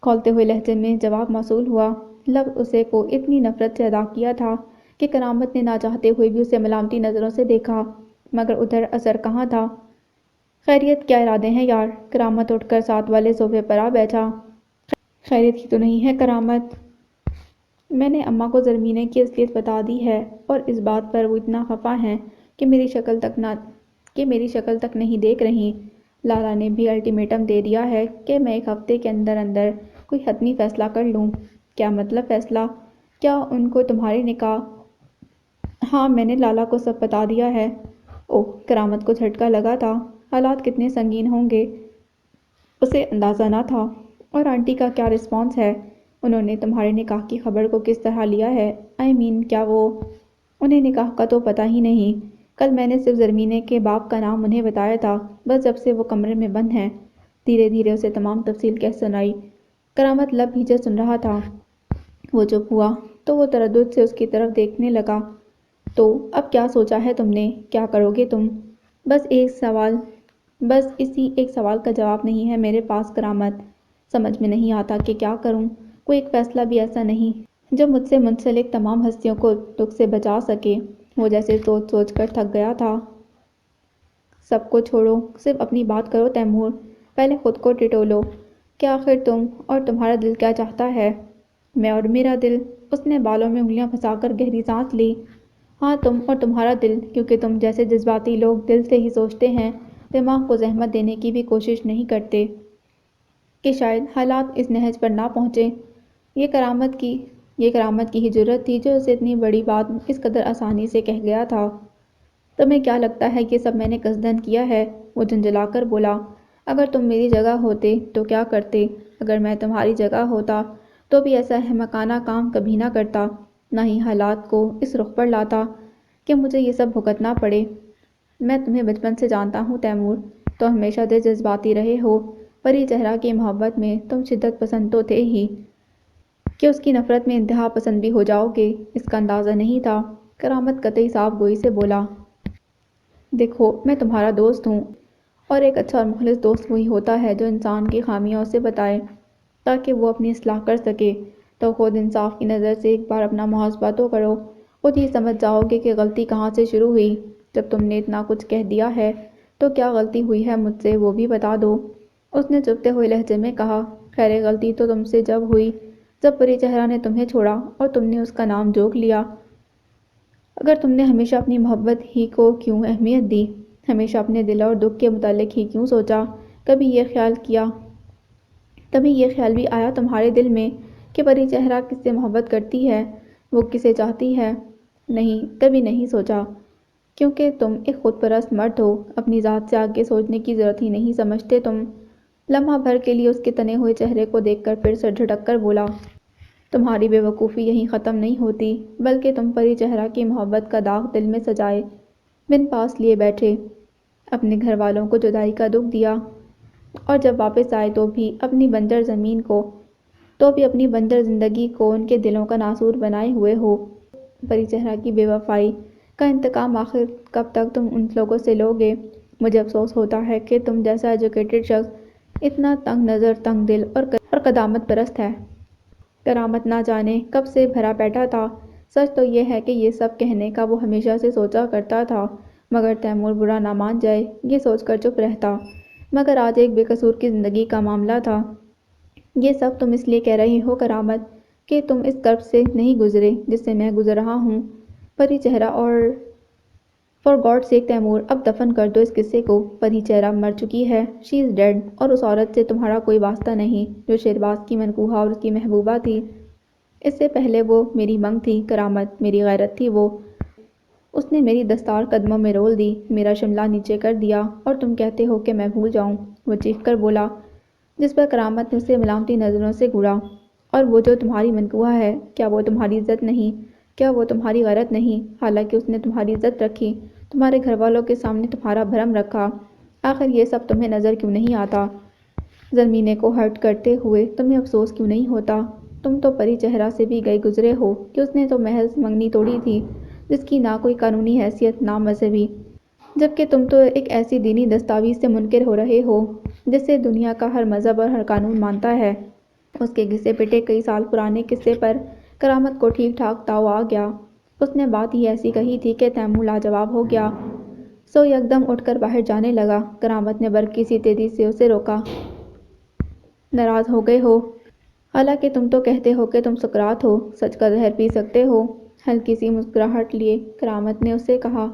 کھولتے ہوئے لہجے میں جواب موصول ہوا۔ لفظ اسے کو اتنی نفرت سے ادا کیا تھا کہ کرامت نے نہ چاہتے ہوئے بھی اسے ملامتی نظروں سے دیکھا، مگر ادھر اثر کہاں تھا۔ خیریت، کیا ارادے ہیں یار؟ کرامت اٹھ کر ساتھ والے صوفے پر آ بیٹھا۔ خیریت ہی تو نہیں ہے کرامت؟ میں نے اماں کو زرمینے کی اصلیت بتا دی ہے اور اس بات پر وہ اتنا خفا ہیں کہ میری شکل تک نہیں دیکھ رہی۔ لالا نے بھی الٹیمیٹم دے دیا ہے کہ میں ایک ہفتے کے اندر اندر کوئی حتمی فیصلہ کر لوں۔ کیا مطلب فیصلہ؟ کیا ان کو تمہارے نکاح؟ ہاں میں نے لالا کو سب بتا دیا ہے۔ اوہ، کرامت کو جھٹکا لگا تھا۔ حالات کتنے سنگین ہوں گے اسے اندازہ نہ تھا۔ اور آنٹی کا کیا رسپانس ہے؟ انہوں نے تمہارے نکاح کی خبر کو کس طرح لیا ہے؟ کیا وہ؟ انہیں نکاح کا تو پتہ ہی نہیں۔ کل میں نے صرف زرمینے کے باپ کا نام انہیں بتایا تھا، بس جب سے وہ کمرے میں بند ہیں۔ دھیرے دھیرے اسے تمام تفصیل کہہ سنائی۔ کرامت لب بھیجے سن رہا تھا۔ وہ چپ ہوا تو وہ تردد سے اس کی طرف دیکھنے لگا۔ تو اب کیا سوچا ہے تم نے؟ کیا کرو گے تم؟ بس اسی ایک سوال کا جواب نہیں ہے میرے پاس کرامت۔ سمجھ میں نہیں آتا کہ کیا کروں۔ کوئی ایک فیصلہ بھی ایسا نہیں جو مجھ سے منسلک تمام ہستیوں کو دکھ سے بچا سکے۔ وہ جیسے سوچ سوچ کر تھک گیا تھا۔ سب کو چھوڑو، صرف اپنی بات کرو تیمور، پہلے خود کو ٹٹولو کہ آخر تم اور تمہارا دل کیا چاہتا ہے؟ میں اور میرا دل؟ اس نے بالوں میں انگلیاں پھنسا کر گہری سانس لی۔ ہاں تم اور تمہارا دل، کیونکہ تم جیسے جذباتی لوگ دل سے ہی سوچتے ہیں، دماغ کو زحمت دینے کی بھی کوشش نہیں کرتے کہ شاید حالات اس نہج پر نہ پہنچیں۔ یہ کرامت کی ہی جرأت تھی جو اسے اتنی بڑی بات اس قدر آسانی سے کہہ گیا تھا۔ تمہیں کیا لگتا ہے یہ سب میں نے قصدن کیا ہے؟ وہ جھنجھلا کر بولا۔ اگر تم میری جگہ ہوتے تو کیا کرتے؟ اگر میں تمہاری جگہ ہوتا تو بھی ایسا احمقانہ کام کبھی نہ کرتا، نہ ہی حالات کو اس رخ پر لاتا کہ مجھے یہ سب بھگتنا پڑے۔ میں تمہیں بچپن سے جانتا ہوں تیمور، تم ہمیشہ دل جذباتی رہے ہو۔ پری چہرہ کی محبت میں تم شدت پسند تو تھے ہی، کہ اس کی نفرت میں انتہا پسند بھی ہو جاؤ گے، اس کا اندازہ نہیں تھا۔ کرامت قطعی صاف گوئی سے بولا، دیکھو میں تمہارا دوست ہوں، اور ایک اچھا اور مخلص دوست وہی ہوتا ہے جو انسان کی خامیاں اسے بتائے تاکہ وہ اپنی اصلاح کر سکے۔ تو خود انصاف کی نظر سے ایک بار اپنا محاسبہ تو کرو، خود ہی سمجھ جاؤ گے کہ غلطی کہاں سے شروع ہوئی۔ جب تم نے اتنا کچھ کہہ دیا ہے تو کیا غلطی ہوئی ہے مجھ سے وہ بھی بتا دو۔ اس نے چبھتے ہوئے لہجے میں کہا، خیر غلطی تو تم سے جب ہوئی جب پری چہرہ نے تمہیں چھوڑا اور تم نے اس کا نام جوک لیا۔ اگر تم نے ہمیشہ اپنی محبت ہی کو کیوں اہمیت دی، ہمیشہ اپنے دل اور دکھ کے متعلق ہی کیوں سوچا، کبھی یہ خیال بھی آیا تمہارے دل میں کہ پری چہرہ کس سے محبت کرتی ہے، وہ کسے چاہتی ہے؟ نہیں، کبھی نہیں سوچا، کیونکہ تم ایک خود پرست مرد ہو، اپنی ذات سے آگے سوچنے کی ضرورت ہی نہیں سمجھتے تم۔ لمحہ بھر کے لیے اس کے تنے ہوئے چہرے کو دیکھ کر پھر سر جھٹک کر بولا، تمہاری بے وقوفی یہیں ختم نہیں ہوتی، بلکہ تم پری چہرہ کی محبت کا داغ دل میں سجائے بن پاس لیے بیٹھے، اپنے گھر والوں کو جدائی کا دکھ دیا، اور جب واپس آئے تو بھی اپنی بنجر زندگی کو ان کے دلوں کا ناسور بنائے ہوئے ہو۔ پری چہرہ کی بے وفائی کا انتقام آخر کب تک تم ان لوگوں سے لوگے؟ مجھے افسوس ہوتا ہے کہ تم جیسا ایجوکیٹڈ شخص اتنا تنگ نظر، تنگ دل اور قدامت پرست ہے۔ کرامت نہ جانے کب سے بھرا بیٹھا تھا۔ سچ تو یہ ہے کہ یہ سب کہنے کا وہ ہمیشہ سے سوچا کرتا تھا، مگر تیمور برا نہ مان جائے یہ سوچ کر چپ رہتا۔ مگر آج ایک بے قصور کی زندگی کا معاملہ تھا۔ یہ سب تم اس لیے کہہ رہی ہو کرامت کہ تم اس کرب سے نہیں گزرے جس سے میں گزر رہا ہوں۔ پری چہرہ اور فار گاڈ سیک تیمور، اب دفن کر دو اس قصے کو۔ پری چہرہ مر چکی ہے، شی از ڈیڈ، اور اس عورت سے تمہارا کوئی واسطہ نہیں جو شہرباز کی منکوحہ اور اس کی محبوبہ تھی۔ اس سے پہلے وہ میری منگ تھی کرامت، میری غیرت تھی وہ۔ اس نے میری دستار قدموں میں رول دی، میرا شملہ نیچے کر دیا، اور تم کہتے ہو کہ میں بھول جاؤں؟ وہ چیخ کر بولا، جس پر کرامت نے اسے ملامتی نظروں سے گھورا۔ اور وہ جو تمہاری منکوحہ ہے، کیا وہ تمہاری عزت نہیں؟ کیا وہ تمہاری غیرت نہیں؟ حالانکہ اس نے تمہاری عزت رکھی، تمہارے گھر والوں کے سامنے تمہارا بھرم رکھا۔ آخر یہ سب تمہیں نظر کیوں نہیں آتا؟ زرمینے کو ہرٹ کرتے ہوئے تمہیں افسوس کیوں نہیں ہوتا؟ تم تو پری چہرہ سے بھی گئے گزرے ہو کہ اس نے تو محض منگنی توڑی تھی جس کی نہ کوئی قانونی حیثیت نہ مذہبی، جبکہ تم تو ایک ایسی دینی دستاویز سے منکر ہو رہے ہو جسے دنیا کا ہر مذہب اور ہر قانون مانتا ہے۔ اس کے گھسے پٹے کئی سال پرانے قصے پر کرامت کو ٹھیک ٹھاک تاؤ آ گیا۔ اس نے بات ہی ایسی کہی تھی کہ تیمور لاجواب ہو گیا، سو یکدم اٹھ کر باہر جانے لگا۔ کرامت نے برق کی سی تیزی سے اسے روکا، ناراض ہو گئے ہو؟ حالانکہ تم تو کہتے ہو کہ تم سکرات ہو، سچ کا زہر پی سکتے ہو۔ ہلکی سی مسکراہٹ لیے کرامت نے اسے کہا،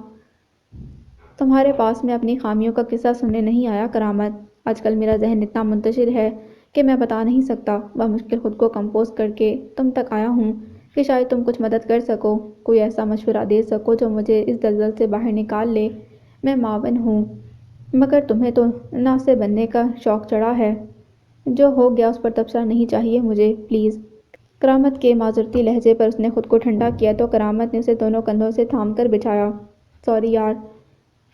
تمہارے پاس میں اپنی خامیوں کا قصہ سننے نہیں آیا کرامت۔ آج کل میرا ذہن اتنا منتشر ہے کہ میں بتا نہیں سکتا۔ بمشکل خود کو کمپوز کر کے تم تک آیا ہوں کہ شاید تم کچھ مدد کر سکو، کوئی ایسا مشورہ دے سکو جو مجھے اس دلدل سے باہر نکال لے۔ میں معاون ہوں، مگر تمہیں تو نہ سے بننے کا شوق چڑھا ہے۔ جو ہو گیا اس پر تبصرہ نہیں چاہیے مجھے، پلیز۔ کرامت کے معذرتی لہجے پر اس نے خود کو ٹھنڈا کیا تو کرامت نے اسے دونوں کندھوں سے تھام کر بٹھایا۔ سوری یار،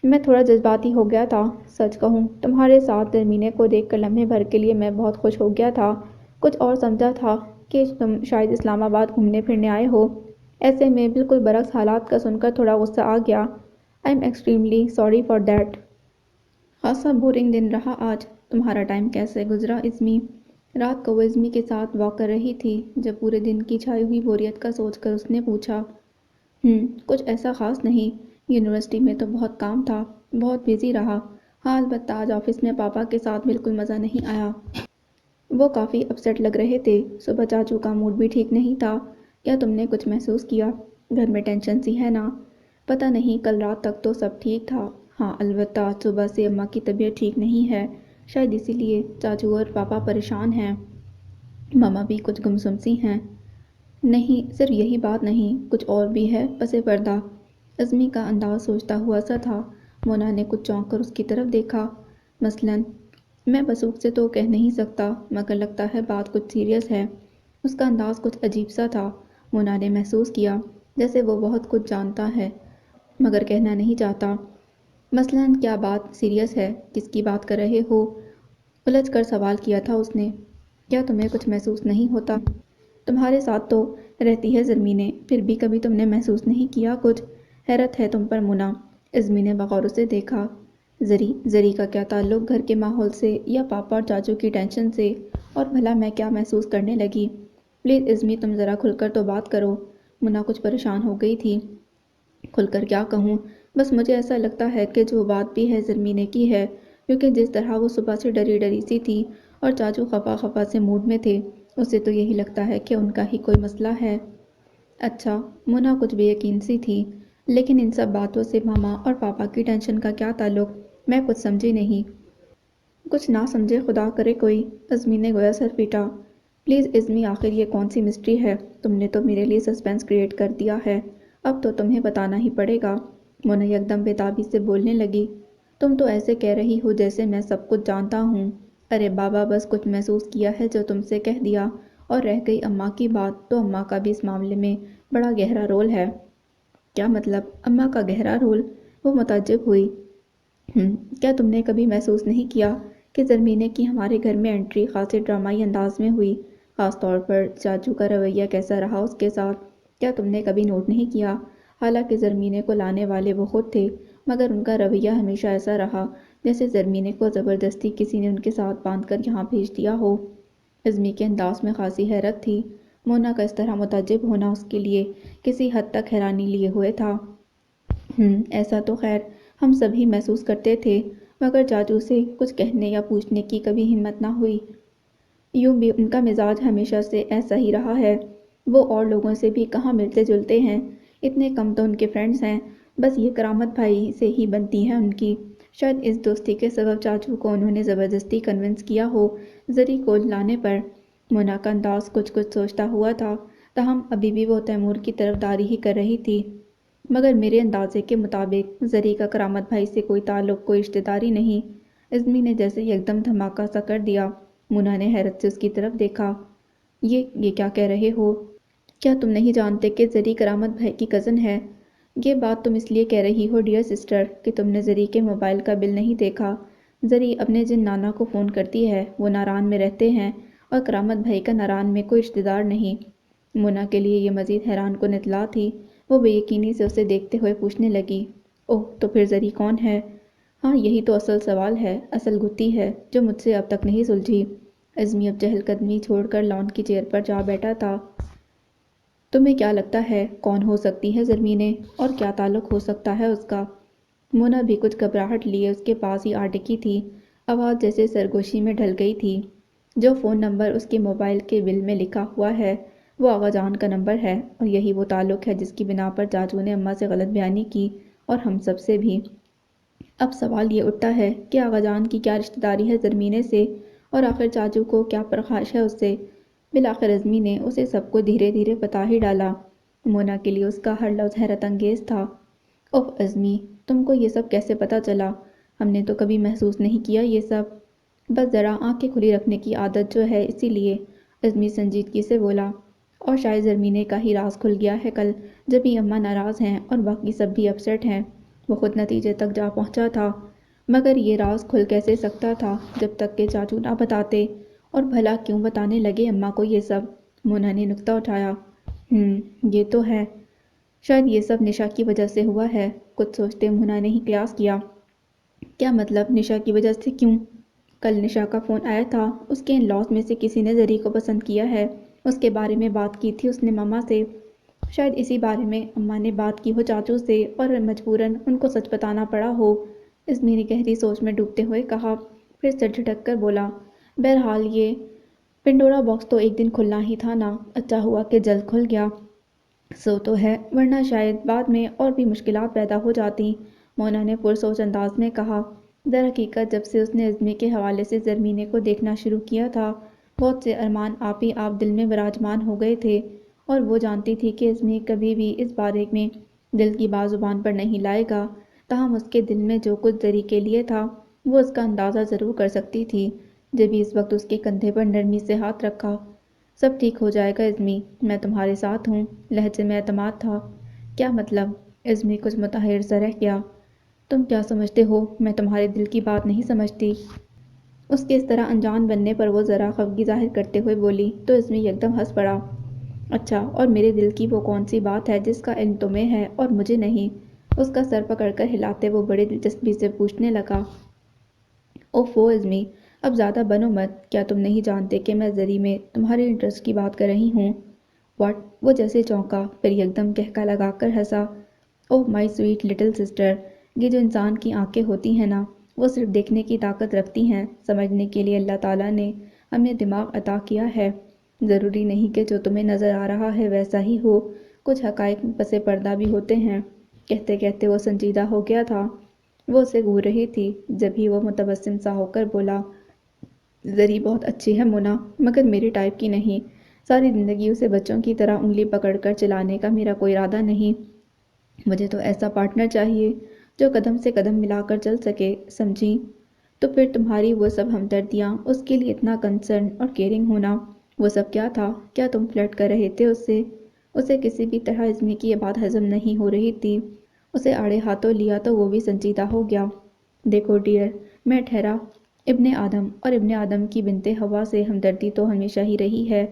میں تھوڑا جذباتی ہو گیا تھا۔ سچ کہوں تمہارے ساتھ زرمینے کو دیکھ کر لمحے بھر کے لیے میں بہت خوش ہو گیا تھا، کچھ اور سمجھا تھا کہ تم شاید اسلام آباد گھومنے پھرنے آئے ہو۔ ایسے میں بالکل برعکس حالات کا سن کر تھوڑا غصہ آ گیا۔ I am extremely sorry for that. خاصا بورنگ دن رہا آج۔ تمہارا ٹائم کیسے گزرا عظمی؟ رات کو وہ عظمی کے ساتھ واک کر رہی تھی جب پورے دن کی چھائی ہوئی بوریت کا سوچ کر اس نے پوچھا، کچھ ایسا خاص نہیں، یونیورسٹی میں تو بہت کام تھا، بہت بیزی رہا۔ ہاں البتہ آج آفس میں پاپا کے ساتھ بالکل مزہ نہیں آیا۔ وہ کافی اپسیٹ لگ رہے تھے۔ صبح چاچو کا موڈ بھی ٹھیک نہیں تھا۔ کیا تم نے کچھ محسوس کیا؟ گھر میں ٹینشن سی ہے نا؟ پتہ نہیں، کل رات تک تو سب ٹھیک تھا۔ ہاں البتہ صبح سے اماں کی طبیعت ٹھیک نہیں ہے، شاید اسی لیے چاچو اور پاپا پریشان ہیں۔ ماما بھی کچھ گمسم سی ہیں۔ نہیں، صرف یہی بات نہیں، کچھ اور بھی ہے پس پردہ۔ عظمی کا انداز سوچتا ہوا سا تھا۔ مونا نے کچھ چونک کر اس کی طرف دیکھا۔ مثلاً؟ میں بسوخ سے تو کہہ نہیں سکتا، مگر لگتا ہے بات کچھ سیریس ہے۔ اس کا انداز کچھ عجیب سا تھا۔ مونا نے محسوس کیا جیسے وہ بہت کچھ جانتا ہے مگر کہنا نہیں چاہتا۔ مثلاً کیا بات سیریس ہے؟ کس کی بات کر رہے ہو؟ الجھ کر سوال کیا تھا اس نے۔ کیا تمہیں کچھ محسوس نہیں ہوتا؟ تمہارے ساتھ تو رہتی ہے زرمینے، پھر بھی کبھی تم نے محسوس نہیں کیا کچھ؟ حیرت ہے تم پر مونا۔ عظمی نے بغور اسے دیکھا۔ زری کا کیا تعلق گھر کے ماحول سے یا پاپا اور چاچو کی ٹینشن سے؟ اور بھلا میں کیا محسوس کرنے لگی؟ پلیز عظمی تم ذرا کھل کر تو بات کرو۔ مونا کچھ پریشان ہو گئی تھی۔ کھل کر کیا کہوں؟ بس مجھے ایسا لگتا ہے کہ جو بات بھی ہے زرمینے کی ہے، کیونکہ جس طرح وہ صبح سے ڈری ڈری سی تھی اور چاچو خفا خفا سے موڈ میں تھے، اسے تو یہی لگتا ہے کہ ان کا ہی کوئی مسئلہ ہے۔ اچھا، مونا کچھ بے یقین سی تھی۔ لیکن ان سب باتوں سے ماما اور پاپا کی ٹینشن کا کیا تعلق؟ میں کچھ سمجھی نہیں۔ کچھ نہ سمجھے خدا کرے کوئی، عزمی نے گویا سر پیٹا۔ پلیز عزمی، آخر یہ کون سی مسٹری ہے؟ تم نے تو میرے لیے سسپینس کریٹ کر دیا ہے، اب تو تمہیں بتانا ہی پڑے گا۔ مونا یکدم بےتابی سے بولنے لگی۔ تم تو ایسے کہہ رہی ہو جیسے میں سب کچھ جانتا ہوں۔ ارے بابا، بس کچھ محسوس کیا ہے جو تم سے کہہ دیا، اور رہ گئی اماں کی بات تو اماں کا بھی اس معاملے میں بڑا گہرا رول ہے۔ کیا مطلب اماں کا گہرا رول؟ وہ متعجب ہوئی۔ کیا تم نے کبھی محسوس نہیں کیا کہ زرمینے کی ہمارے گھر میں انٹری خاصے ڈرامائی انداز میں ہوئی، خاص طور پر چاچو کا رویہ کیسا رہا اس کے ساتھ؟ کیا تم نے کبھی نوٹ نہیں کیا؟ حالانکہ زرمینے کو لانے والے وہ خود تھے، مگر ان کا رویہ ہمیشہ ایسا رہا جیسے زرمینے کو زبردستی کسی نے ان کے ساتھ باندھ کر یہاں بھیج دیا ہو۔ عزمی کے انداز میں خاصی حیرت تھی۔ مونا کا اس طرح متعجب ہونا اس کے لیے کسی حد تک حیرانی لیے ہوئے تھا۔ ایسا تو خیر ہم سبھی محسوس کرتے تھے، مگر چاچو سے کچھ کہنے یا پوچھنے کی کبھی ہمت نہ ہوئی۔ یوں بھی ان کا مزاج ہمیشہ سے ایسا ہی رہا ہے۔ وہ اور لوگوں سے بھی کہاں ملتے جلتے ہیں، اتنے کم تو ان کے فرینڈز ہیں، بس یہ کرامت بھائی سے ہی بنتی ہیں ان کی۔ شاید اس دوستی کے سبب چاچو کو انہوں نے زبردستی کنونس کیا ہو زری کو لانے پر۔ مونا کا انداز کچھ سوچتا ہوا تھا، تاہم ابھی بھی وہ تیمور کی طرفداری ہی کر رہی تھی۔ مگر میرے اندازے کے مطابق زری کا کرامت بھائی سے کوئی تعلق، کوئی رشتہ داری نہیں۔ عزمی نے جیسے یکدم دھماکہ سا کر دیا۔ مونا نے حیرت سے اس کی طرف دیکھا۔ یہ کیا کہہ رہے ہو؟ کیا تم نہیں جانتے کہ زری کرامت بھائی کی کزن ہے؟ یہ بات تم اس لیے کہہ رہی ہو ڈیئر سسٹر کہ تم نے زری کے موبائل کا بل نہیں دیکھا۔ زری اپنے جن نانا کو فون کرتی ہے وہ ناران میں رہتے ہیں، اور کرامت بھائی کا ناران میں کوئی رشتہ دار نہیں۔ مونا کے لیے یہ مزید حیران کن اطلاع تھی۔ وہ بے یقینی سے اسے دیکھتے ہوئے پوچھنے لگی، اوہ تو پھر زری کون ہے؟ ہاں یہی تو اصل سوال ہے، اصل گتھی ہے جو مجھ سے اب تک نہیں سلجھی۔ عزمی اب چہل قدمی چھوڑ کر لان کی چیئر پر جا بیٹھا تھا۔ تمہیں کیا لگتا ہے کون ہو سکتی ہے زرمینے، اور کیا تعلق ہو سکتا ہے اس کا؟ مونا بھی کچھ گھبراہٹ لیے اس کے پاس ہی آ ٹکی تھی، آواز جیسے سرگوشی میں ڈھل گئی تھی۔ جو فون نمبر اس کے موبائل کے بل میں لکھا ہوا ہے وہ آغا جان کا نمبر ہے، اور یہی وہ تعلق ہے جس کی بنا پر چاچو نے اماں سے غلط بیانی کی، اور ہم سب سے بھی۔ اب سوال یہ اٹھتا ہے کہ آغا جان کی کیا رشتہ داری ہے زرمینے سے، اور آخر چاچو کو کیا پرخاش ہے اس سے؟ بالآخر عزمی نے اسے سب کو دھیرے دھیرے بتا ہی ڈالا۔ مونا کے لیے اس کا ہر لفظ حیرت انگیز تھا۔ اوہ عزمی، تم کو یہ سب کیسے پتہ چلا؟ ہم نے تو کبھی محسوس نہیں کیا یہ سب، بس ذرا آنکھیں کھلی رکھنے کی عادت جو ہے اسی لیے، عزمی سنجیدگی سے بولا۔ اور شاید زرمینے کا ہی راز کھل گیا ہے کل، جب ہی اماں ناراض ہیں اور باقی سب بھی اپسیٹ ہیں۔ وہ خود نتیجے تک جا پہنچا تھا، مگر یہ راز کھل کیسے سکتا تھا جب تک کہ چاچو نہ بتاتے، اور بھلا کیوں بتانے لگے اماں کو یہ سب؟ مونا نے نکتہ اٹھایا۔ یہ تو ہے، شاید یہ سب نشا کی وجہ سے ہوا ہے۔ کچھ سوچتے مونا نے ہی قیاس کیا، کیا مطلب نشا کی وجہ سے؟ کیوں؟ کل نشا کا فون آیا تھا، اس کے ان لاز میں سے کسی نے زری کو پسند کیا ہے، اس کے بارے میں بات کی تھی اس نے ماما سے، شاید اسی بارے میں اماں نے بات کی ہو چاچو سے، اور مجبوراً ان کو سچ بتانا پڑا ہو۔ عزمی نے گہری سوچ میں ڈوبتے ہوئے کہا، پھر سر جھٹک کر بولا، بہرحال یہ پنڈورا باکس تو ایک دن کھلنا ہی تھا نا، اچھا ہوا کہ جلد کھل گیا۔ سو تو ہے، ورنہ شاید بعد میں اور بھی مشکلات پیدا ہو جاتی، مونا نے پرسوچ انداز میں کہا۔ در حقیقت جب سے اس نے عزمی کے حوالے سے زرمینے کو دیکھنا شروع کیا تھا، بہت سے ارمان آپ ہی آپ دل میں براجمان ہو گئے تھے، اور وہ جانتی تھی کہ عزمی کبھی بھی اس بارے میں دل کی بات زبان پر نہیں لائے گا، تاہم اس کے دل میں جو کچھ زری کے لیے تھا وہ اس کا اندازہ ضرور کر سکتی تھی، جبھی اس وقت اس کے کندھے پر نرمی سے ہاتھ رکھا۔ سب ٹھیک ہو جائے گا عزمی، میں تمہارے ساتھ ہوں، لہجے میں اعتماد تھا۔ کیا مطلب؟ عزمی کچھ متحیر سا رہ گیا۔ تم کیا سمجھتے ہو میں تمہارے دل کی بات نہیں سمجھتی؟ اس کے اس طرح انجان بننے پر وہ ذرا خفگی ظاہر کرتے ہوئے بولی تو عزمی یکدم ہنس پڑا۔ اچھا، اور میرے دل کی وہ کون سی بات ہے جس کا علم تمہیں ہے اور مجھے نہیں؟ اس کا سر پکڑ کر ہلاتے وہ بڑی دلچسپی سے پوچھنے لگا۔ اوفو عزمی، اب زیادہ بنو مت، کیا تم نہیں جانتے کہ میں زری میں تمہارے انٹرسٹ کی بات کر رہی ہوں؟ واٹ؟ وہ جیسے چونکا، پھر یکدم کہکا لگا کر ہنسا۔ اوہ مائی سویٹ لٹل سسٹر، یہ جو انسان کی آنکھیں ہوتی ہیں نا، وہ صرف دیکھنے کی طاقت رکھتی ہیں، سمجھنے کے لیے اللہ تعالیٰ نے ہمیں دماغ عطا کیا ہے۔ ضروری نہیں کہ جو تمہیں نظر آ رہا ہے ویسا ہی ہو، کچھ حقائق پس پردہ بھی ہوتے ہیں۔ کہتے کہتے وہ سنجیدہ ہو گیا تھا۔ وہ اسے گھور رہی تھی، جبھی وہ متبسم سا ہو کر بولا، زری بہت اچھی ہے مونا، مگر میرے ٹائپ کی نہیں۔ ساری زندگی اسے بچوں کی طرح انگلی پکڑ کر چلانے کا میرا کوئی ارادہ نہیں۔ مجھے تو ایسا پارٹنر چاہیے جو قدم سے قدم ملا کر چل سکے، سمجھی؟ تو پھر تمہاری وہ سب ہمدردیاں، اس کے لیے اتنا کنسرن اور کیئرنگ ہونا، وہ سب کیا تھا؟ کیا تم فلرٹ کر رہے تھے اس سے؟ اسے کسی بھی طرح ازمی کی یہ بات ہضم نہیں ہو رہی تھی۔ اسے آڑے ہاتھوں لیا تو وہ بھی سنجیدہ ہو گیا۔ دیکھو ڈیئر، میں ٹھہرا، ابن آدم اور ابن آدم کی بنت حوا سے ہمدردی تو ہمیشہ ہی رہی ہے۔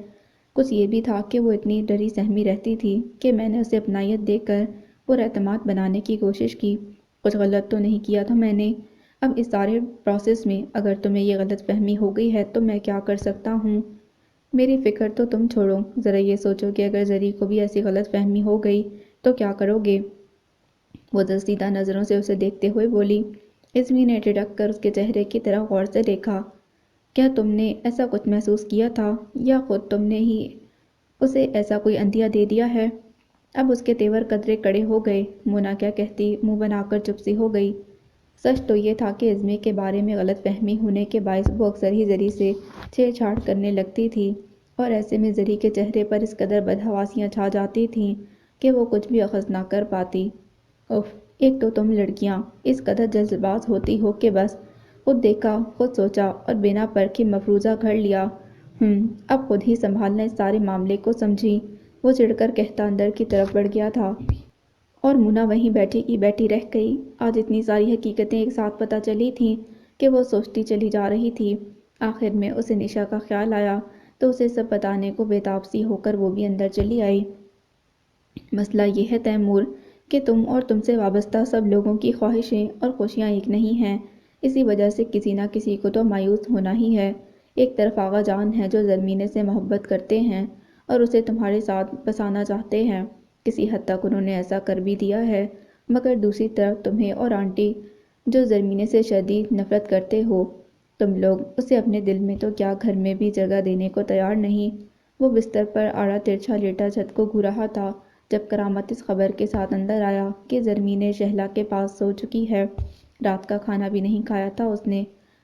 کچھ یہ بھی تھا کہ وہ اتنی ڈری سہمی رہتی تھی کہ میں نے اسے اپنائیت دے کر پر اعتماد بنانے کی کوشش کی۔ کچھ غلط تو نہیں کیا تھا میں نے؟ اب اس سارے پروسیس میں اگر تمہیں یہ غلط فہمی ہو گئی ہے تو میں کیا کر سکتا ہوں؟ میری فکر تو تم چھوڑو، ذرا یہ سوچو کہ اگر زری کو بھی ایسی غلط فہمی ہو گئی تو کیا کرو گے؟ وہ دزدیدہ نظروں سے اسے دیکھتے ہوئے بولی۔ ازمی نے ٹھٹک کر اس کے چہرے کی طرف غور سے دیکھا۔ کیا تم نے ایسا کچھ محسوس کیا تھا، یا خود تم نے ہی اسے ایسا کوئی عندیہ دے دیا ہے؟ اب اس کے تیور قدرے کڑے ہو گئے۔ مونا کیا کہتی، منہ بنا کر چپ سی ہو گئی۔ سچ تو یہ تھا کہ ازمی کے بارے میں غلط فہمی ہونے کے باعث وہ اکثر ہی زری سے چھیڑ چھاڑ کرنے لگتی تھی، اور ایسے میں زری کے چہرے پر اس قدر بدحواسیاں چھا جاتی تھیں کہ وہ کچھ بھی اخذ نہ کر پاتی۔ اف، ایک تو تم لڑکیاں اس قدر جلد باز ہوتی ہو کہ بس خود دیکھا، خود سوچا اور بنا پرکھے مفروضہ گھڑ لیا۔ اب خود ہی سنبھالنا اس سارے معاملے کو، سمجھی؟ وہ چڑھ کر کہتا اندر کی طرف بڑھ گیا تھا، اور مونا وہیں بیٹھی کی بیٹھی رہ گئی۔ آج اتنی ساری حقیقتیں ایک ساتھ پتہ چلی تھیں کہ وہ سوچتی چلی جا رہی تھی۔ آخر میں اسے نشا کا خیال آیا تو اسے سب بتانے کو بےتاب سی ہو کر وہ بھی اندر چلی آئی۔ مسئلہ یہ ہے تیمور کہ تم اور تم سے وابستہ سب لوگوں کی خواہشیں اور خوشیاں ایک نہیں ہیں۔ اسی وجہ سے کسی نہ کسی کو تو مایوس ہونا ہی ہے۔ ایک طرف آغا جان ہیں جو زرمینے سے محبت کرتے ہیں اور اسے تمہارے ساتھ بسانا چاہتے ہیں، کسی حد تک انہوں نے ایسا کر بھی دیا ہے، مگر دوسری طرف تمہیں اور آنٹی جو زرمینے سے شدید نفرت کرتے ہو، تم لوگ اسے اپنے دل میں تو کیا گھر میں بھی جگہ دینے کو تیار نہیں۔ وہ بستر پر آڑا ترچھا لیٹا چھت کو گھو رہا تھا جب کرامت اس خبر کے ساتھ اندر آیا کہ زرمینے شہلا کے پاس سو چکی ہے۔ رات کا کھانا بھی نہیں کھایا تھا اس نے۔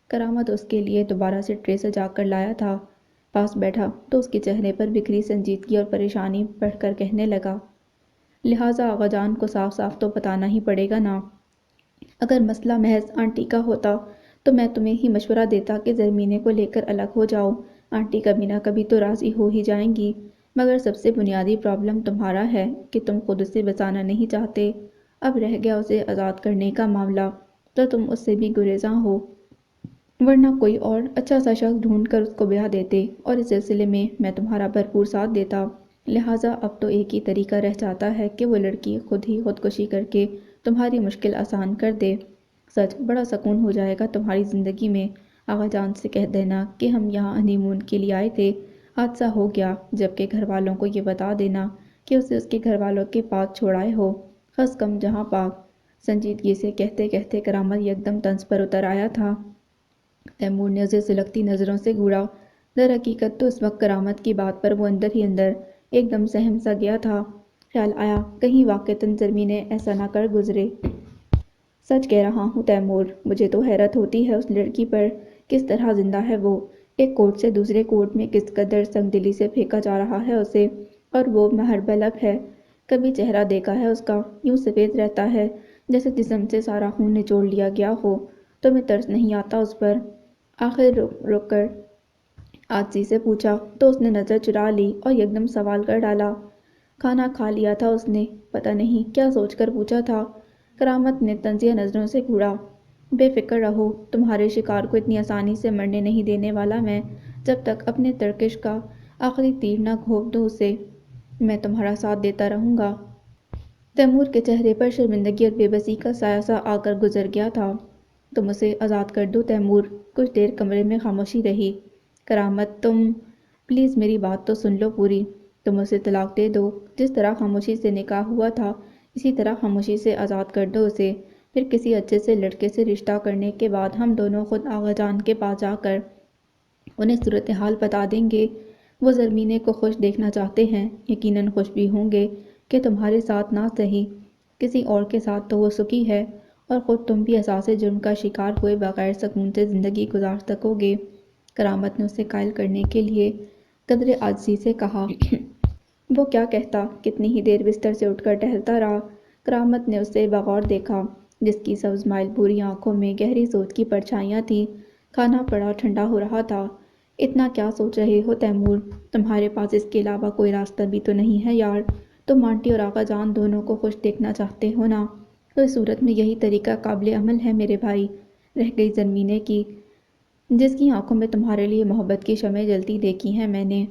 کرامت اس کے لیے دوبارہ سے ٹرے سجا کر لایا تھا۔ پاس بیٹھا تو اس کے چہرے پر بکھری سنجیدگی اور پریشانی پڑھ کر کہنے لگا، لہٰذا آغا جان کو صاف صاف تو بتانا ہی پڑے گا نا۔ اگر مسئلہ محض آنٹی کا ہوتا تو میں تمہیں ہی مشورہ دیتا کہ زرمینے کو لے کر الگ ہو جاؤ، آنٹی کبھی نہ کبھی تو راضی ہو ہی جائیں گی، مگر سب سے بنیادی پرابلم تمہارا ہے کہ تم خود اسے بچانا نہیں چاہتے۔ اب رہ گیا اسے آزاد کرنے کا معاملہ تو تم اس سے بھی گریزاں ہو، ورنہ کوئی اور اچھا سا شخص ڈھونڈ کر اس کو بیاہ دیتے، اور اس سلسلے میں میں تمہارا بھرپور ساتھ دیتا۔ لہٰذا اب تو ایک ہی طریقہ رہ جاتا ہے کہ وہ لڑکی خود ہی خودکشی کر کے تمہاری مشکل آسان کر دے۔ سچ بڑا سکون ہو جائے گا تمہاری زندگی میں۔ آغا جان سے کہہ دینا کہ ہم یہاں ہنی مون کے لیے آئے تھے، حادثہ ہو گیا، جبکہ گھر والوں کو یہ بتا دینا کہ اسے اس کے گھر والوں کے پاس چھوڑائے ہو، خس کم جہاں پاک۔ سنجیدگی سے کہتے کہتے کرامت یکدم طنز پر اتر آیا تھا۔ تیمور نے اسے سلگتی نظروں سے گھورا۔ در حقیقت تو اس وقت کرامت کی بات پر وہ اندر ہی اندر ایک دم سہم سا گیا تھا۔ خیال آیا کہیں واقعتاً زرمینے ایسا نہ کر گزرے۔ سچ کہہ رہا ہوں تیمور، مجھے تو حیرت ہوتی ہے اس لڑکی پر، کس طرح زندہ ہے وہ۔ ایک کورٹ سے دوسرے کورٹ میں کس قدر سنگ دلی سے پھینکا جا رہا ہے اسے، اور وہ مہربلب ہے۔ کبھی چہرہ دیکھا ہے اس کا، یوں سفید رہتا ہے جیسے جسم سے سارا خون نچوڑ لیا گیا ہو۔ تمہیں ترس نہیں آتا اس پر؟ آخر رک کر عاجزی سے پوچھا تو اس نے نظر چرا لی اور یکدم سوال کر ڈالا، کھانا کھا لیا تھا اس نے؟ پتہ نہیں کیا سوچ کر پوچھا تھا۔ کرامت نے طنزیہ نظروں سے گھورا۔ بے فکر رہو، تمہارے شکار کو اتنی آسانی سے مرنے نہیں دینے والا میں، جب تک اپنے ترکش کا آخری تیر نہ گھونپ دوں اسے، میں تمہارا ساتھ دیتا رہوں گا۔ تیمور کے چہرے پر شرمندگی اور بے بسی کا سایہ سا آ کر گزر گیا تھا۔ تم اسے آزاد کر دو تیمور۔ کچھ دیر کمرے میں خاموشی رہی۔ کرامت تم پلیز میری بات تو سن لو پوری۔ تم اسے طلاق دے دو، جس طرح خاموشی سے نکاح ہوا تھا اسی طرح خاموشی سے آزاد کر دو اسے، پھر کسی اچھے سے لڑکے سے رشتہ کرنے کے بعد ہم دونوں خود آغا جان کے پاس جا کر انہیں صورتحال بتا دیں گے۔ وہ زرمینے کو خوش دیکھنا چاہتے ہیں، یقیناً خوش بھی ہوں گے کہ تمہارے ساتھ نہ سہی کسی اور کے ساتھ تو وہ سخی ہے، اور خود تم بھی احساس جرم کا شکار ہوئے بغیر سکون سے زندگی گزار سکو گے۔ کرامت نے اسے قائل کرنے کے لیے قدرے عاجزی سے کہا۔ وہ کیا کہتا؟ کتنی ہی دیر بستر سے اٹھ کر ٹہلتا رہا۔ کرامت نے اسے بغور دیکھا، جس کی سبز مائل بوری آنکھوں میں گہری سوچ کی پرچھائیاں تھیں۔ کھانا پڑا ٹھنڈا ہو رہا تھا۔ اتنا کیا سوچ رہے ہو تیمور؟ تمہارے پاس اس کے علاوہ کوئی راستہ بھی تو نہیں ہے یار۔ تم آنٹی اور آقا جان دونوں کو خوش دیکھنا چاہتے ہو نا؟ تو اس صورت میں یہی طریقہ قابل عمل ہے میرے بھائی۔ رہ گئی زرمینے کی، جس کی آنکھوں میں تمہارے لیے محبت کی شمعیں جلتی دیکھی ہیں میں نے۔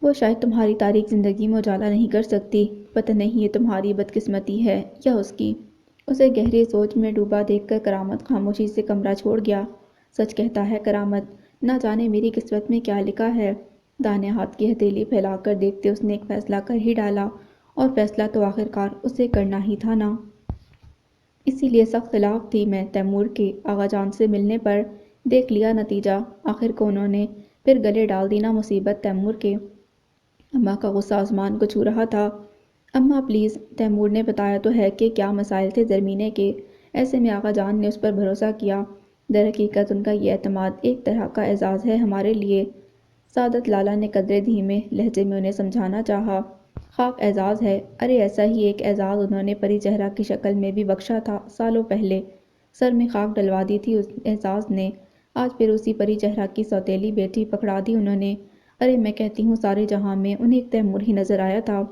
وہ شاید تمہاری تاریک زندگی میں اجالا نہیں کر سکتی۔ پتہ نہیں یہ تمہاری بدقسمتی ہے یا اس کی۔ اسے گہری سوچ میں ڈوبا دیکھ کر کرامت خاموشی سے کمرہ چھوڑ گیا۔ سچ کہتا ہے کرامت، نہ جانے میری قسمت میں کیا لکھا ہے۔ دائیں ہاتھ کی ہتھیلی پھیلا کر دیکھتے اس نے ایک فیصلہ کر ہی ڈالا، اور فیصلہ تو آخرکار اسے کرنا ہی تھا نا۔ اسی لیے سخت خلاف تھی میں تیمور کے۔ آغا جان سے ملنے پر دیکھ لیا نتیجہ، آخر کو انہوں نے پھر گلے ڈال دی نا مصیبت تیمور کے۔ اماں کا غصہ آسمان کو چھو رہا تھا۔ اماں پلیز، تیمور نے بتایا تو ہے کہ کیا مسائل تھے زرمینے کے۔ ایسے میں آغا جان نے اس پر بھروسہ کیا۔ در حقیقت ان کا یہ اعتماد ایک طرح کا اعزاز ہے ہمارے لیے۔ سعادت لالہ نے قدرے دھیمے لہجے میں انہیں سمجھانا چاہا۔ خاک اعزاز ہے؟ ارے ایسا ہی ایک اعزاز انہوں نے پری چہرہ کی شکل میں بھی بخشا تھا سالوں پہلے۔ سر میں خاک ڈلوا دی تھی اس اعزاز نے۔ آج پھر اسی پری چہرہ کی سوتیلی بیٹی پکڑا دی انہوں نے۔ ارے میں کہتی ہوں سارے جہاں میں انہیں ایک تیمور ہی نظر آیا تھا۔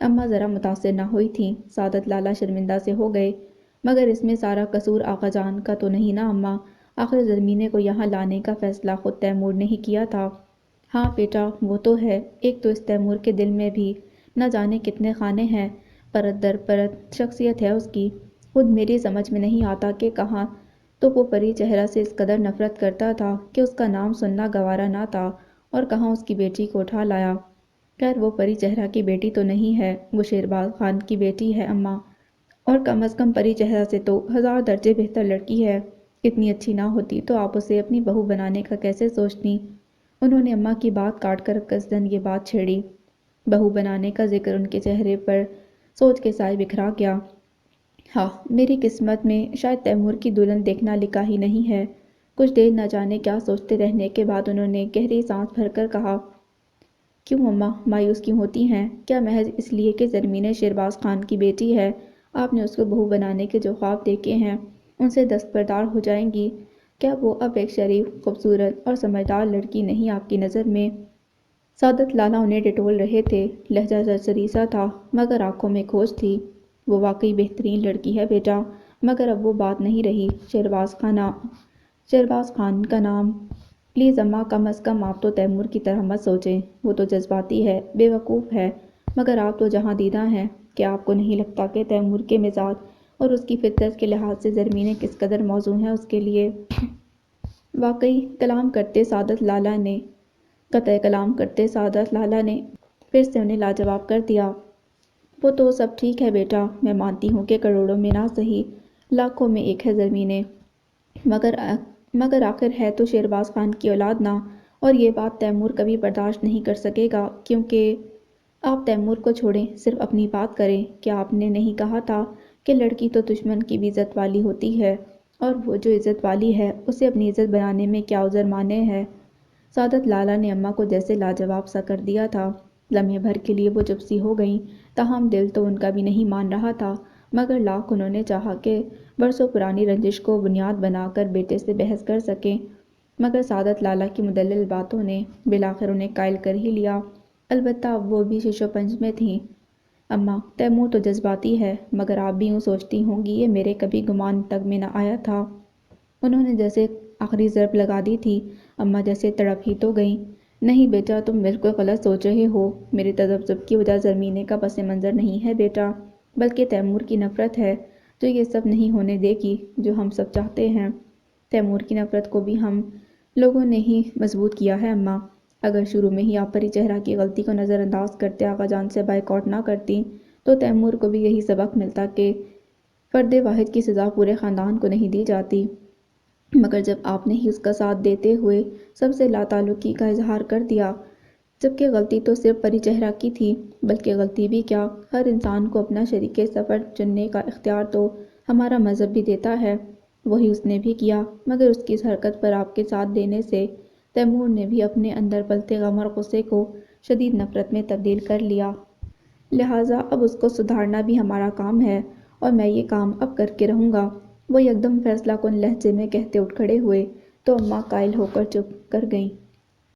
اماں ذرا متاثر نہ ہوئی تھیں۔ سعادت لالہ شرمندہ سے ہو گئے۔ مگر اس میں سارا قصور آقا جان کا تو نہیں نا اماں؟ آخر زرمینے کو یہاں لانے کا فیصلہ خود تیمور نے ہی کیا تھا۔ ہاں بیٹا وہ تو ہے، ایک تو اس تیمور کے دل میں بھی نہ جانے کتنے خانے ہیں، پرت در پرت شخصیت ہے اس کی۔ خود میری سمجھ میں نہیں آتا کہ کہاں تو وہ پری چہرہ سے اس قدر نفرت کرتا تھا کہ اس کا نام سننا گوارا نہ تھا، اور کہاں اس کی بیٹی کو اٹھا لایا۔ خیر وہ پری چہرہ کی بیٹی تو نہیں ہے، وہ شیرباز خان کی بیٹی ہے اماں، اور کم از کم پری چہرہ سے تو 1000 درجے بہتر لڑکی ہے۔ اتنی اچھی نہ ہوتی تو آپ اسے اپنی بہو بنانے کا کیسے سوچتی؟ انہوں نے اماں کی بات کاٹ کر قصداً یہ بات چھیڑی۔ بہو بنانے کا ذکر ان کے چہرے پر سوچ کے سائے بکھرا گیا۔ ہاں میری قسمت میں شاید تیمور کی دلہن دیکھنا لکھا ہی نہیں ہے۔ کچھ دیر نہ جانے کیا سوچتے رہنے کے بعد انہوں نے گہری سانس بھر کر کہا، کیوں اماں مایوس کیوں ہوتی ہیں؟ کیا محض اس لیے کہ زرمینے شیرباز خان کی بیٹی ہے آپ نے اس کو بہو بنانے کے جو خواب دیکھے ہیں ان سے دستبردار ہو جائیں گی؟ کیا وہ اب ایک شریف، خوبصورت اور سمجھدار لڑکی نہیں آپ کی نظر میں؟ سعادت لالہ انہیں ڈٹول رہے تھے۔ لہجہ سرسری سا تھا مگر آنکھوں میں کھوج تھی۔ وہ واقعی بہترین لڑکی ہے بیٹا، مگر اب وہ بات نہیں رہی۔ شیرباز خان کا نام۔ پلیز اماں کم از کم آپ تو تیمور کی طرح مت سوچیں۔ وہ تو جذباتی ہے، بے وقوف ہے، مگر آپ تو جہاں دیدہ ہیں۔ کیا آپ کو نہیں لگتا کہ تیمور کے مزاج اور اس کی فطرت کے لحاظ سے زرمینے کس قدر موزوں ہیں اس کے لیے؟ واقعی کلام کرتے سعادت لالہ نے قطع کلام کرتے سعادت لالہ نے پھر سے انہیں لاجواب کر دیا۔ وہ تو سب ٹھیک ہے بیٹا، میں مانتی ہوں کہ کروڑوں میں نہ سہی لاکھوں میں ایک ہے زرمینے، مگر آخر ہے تو شیرباز خان کی اولاد نہ، اور یہ بات تیمور کبھی برداشت نہیں کر سکے گا، کیونکہ آپ تیمور کو چھوڑیں، صرف اپنی بات کریں۔ کیا آپ نے نہیں کہا تھا کہ لڑکی تو دشمن کی بھی عزت والی ہوتی ہے، اور وہ جو عزت والی ہے اسے اپنی عزت بنانے میں کیا عذر مانے ہے؟ سعادت لالہ نے اماں کو جیسے لاجواب سا کر دیا تھا۔ لمحے بھر کے لیے وہ چپ سی ہو گئیں، تاہم دل تو ان کا بھی نہیں مان رہا تھا، مگر لاکھ انہوں نے چاہا کہ برسوں پرانی رنجش کو بنیاد بنا کر بیٹے سے بحث کر سکیں، مگر سعادت لالہ کی مدلل باتوں نے بالآخر انہیں قائل کر ہی لیا۔ البتہ اب وہ بھی شش و پنج میں تھیں۔ اماں تیمور تو جذباتی ہے، مگر آپ بھی یوں سوچتی ہوں گی یہ میرے کبھی گمان تک میں نہ آیا تھا۔ انہوں نے جیسے آخری ضرب لگا دی تھی۔ اماں جیسے تڑپ ہی تو گئیں۔ نہیں بیٹا تم بالکل غلط سوچ رہے ہو، میرے تذبذب کی وجہ زرمینے کا پس منظر نہیں ہے بیٹا، بلکہ تیمور کی نفرت ہے جو یہ سب نہیں ہونے دے گی جو ہم سب چاہتے ہیں۔ تیمور کی نفرت کو بھی ہم لوگوں نے ہی مضبوط کیا ہے اماں۔ اگر شروع میں ہی آپ پری چہرہ کی غلطی کو نظر انداز کرتے آقا جان سے بائیکاٹ نہ کرتی تو تیمور کو بھی یہی سبق ملتا کہ فرد واحد کی سزا پورے خاندان کو نہیں دی جاتی، مگر جب آپ نے ہی اس کا ساتھ دیتے ہوئے سب سے لا تعلقی کا اظہار کر دیا جبکہ غلطی تو صرف پری چہرہ کی تھی، بلکہ غلطی بھی کیا، ہر انسان کو اپنا شریک سفر چننے کا اختیار تو ہمارا مذہب بھی دیتا ہے۔ وہی اس نے بھی کیا، مگر اس کی اس حرکت پر آپ کے ساتھ دینے سے تیمور نے بھی اپنے اندر پلتے غم اور غصے کو شدید نفرت میں تبدیل کر لیا۔ لہٰذا اب اس کو سدھارنا بھی ہمارا کام ہے، اور میں یہ کام اب کر کے رہوں گا۔ وہ یکدم فیصلہ کن لہجے میں کہتے اٹھ کھڑے ہوئے تو اماں قائل ہو کر چپ کر گئیں۔